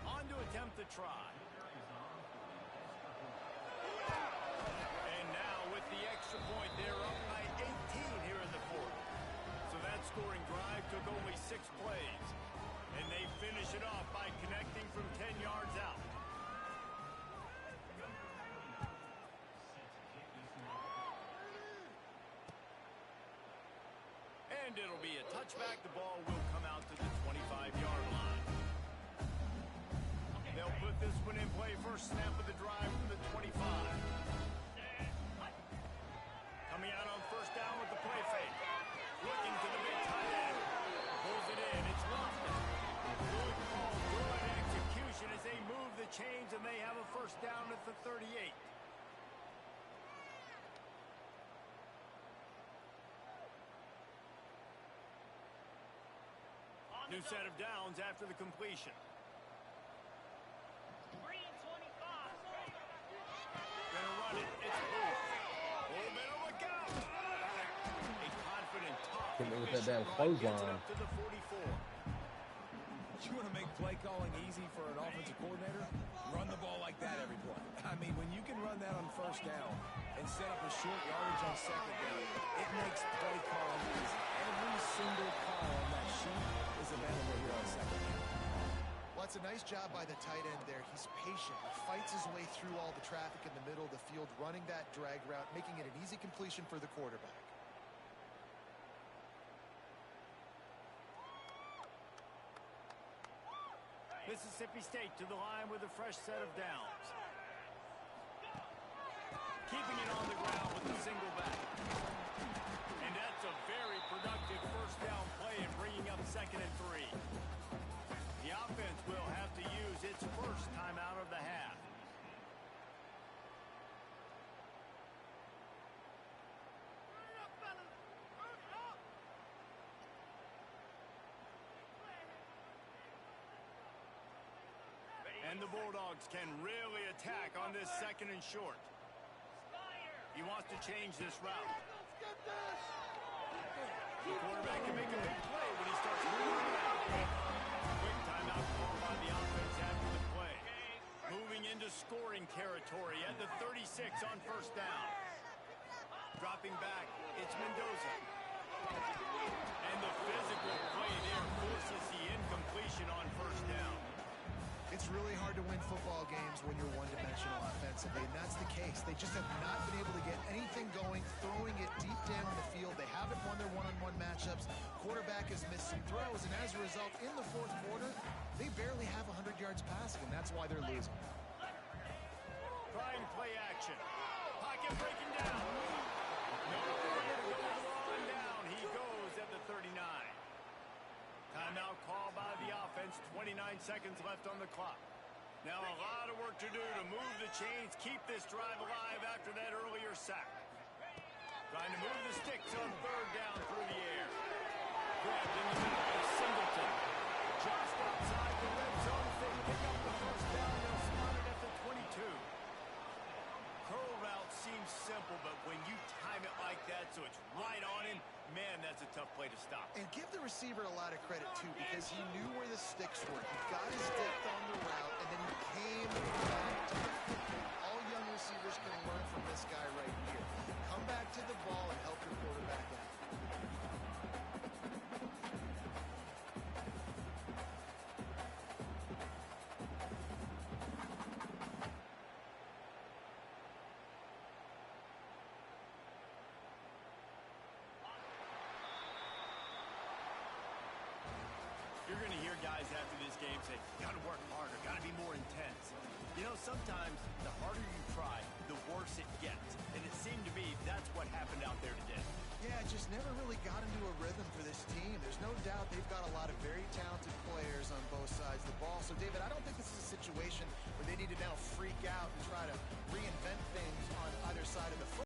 On to attempt the try. And now with the extra point, they're up by 18 here in the fourth. So that scoring drive took only 6 plays. And they finish it off by connecting from 10 yards out. And it'll be a touchback. The ball will come out to the 25-yard line. They'll put this one in play. First snap of the drive from the 25. Coming out on first down with the play fake. Looking to the big tight end. Pulls it in. It's Lofton. Good call. Good execution as they move the chains, and they have a first down at the 38. New set of downs after the completion. Gonna run it. It's Booth. Oh, better look out. A confident top. Hit me with that damn clothesline. To the 44. You want to make play calling easy for an offensive coordinator? Run the ball like that every play. I mean, when you can run that on first down and set up a short yardage on second down, it makes play calling easy. Every single call on that sheet is available here on second down. Well, it's a nice job by the tight end there. He's patient. He fights his way through all the traffic in the middle of the field, running that drag route, making it an easy completion for the quarterback. Mississippi State to the line with a fresh set of downs. Keeping it on the ground with the single back. And that's a very productive first down play and bringing up 2nd and 3. The offense will have to use its first timeout of the half. And the Bulldogs can really attack on this 2nd and short. He wants to change this route. The quarterback can make a big play when he starts moving around. Quick timeout call by the offense after the play. Moving into scoring territory at the 36 on first down. Dropping back, it's Mendoza. And the physical play there forces the incompletion on first down. It's really hard to win football games when you're one-dimensional offensively, and that's the case. They just have not been able to get anything going, throwing it deep down the field. They haven't won their one-on-one matchups. Quarterback has missed some throws, and as a result, in the fourth quarter, they barely have 100 yards passing, and that's why they're losing. Trying play action. Pocket breaking down. No, they're going to go on down. He goes at the 39. Timeout call by the offense. 29 seconds left on the clock. Now a lot of work to do to move the chains, keep this drive alive after that earlier sack. Trying to move the sticks on third down through the air. Grabbed in the middle of Singleton. Just outside the red zone. They pick up the first down. They'll spot it at the 22. Curl route seems simple, but when you time it like that so it's right on him, man, that's a tough play to stop. And give the receiver a lot of credit, too, because he knew where the sticks were. He got his depth on the route, and then he came back to the football. All young receivers can learn from this guy right here. Come back to the ball and help your quarterback out. You're going to hear guys after this game say, got to work harder, got to be more intense. You know, sometimes the harder you try, the worse it gets. And it seemed to me that's what happened out there today. Yeah, it just never really got into a rhythm for this team. There's no doubt they've got a lot of very talented players on both sides of the ball. So, David, I don't think this is a situation where they need to now freak out and try to reinvent things on either side of the football.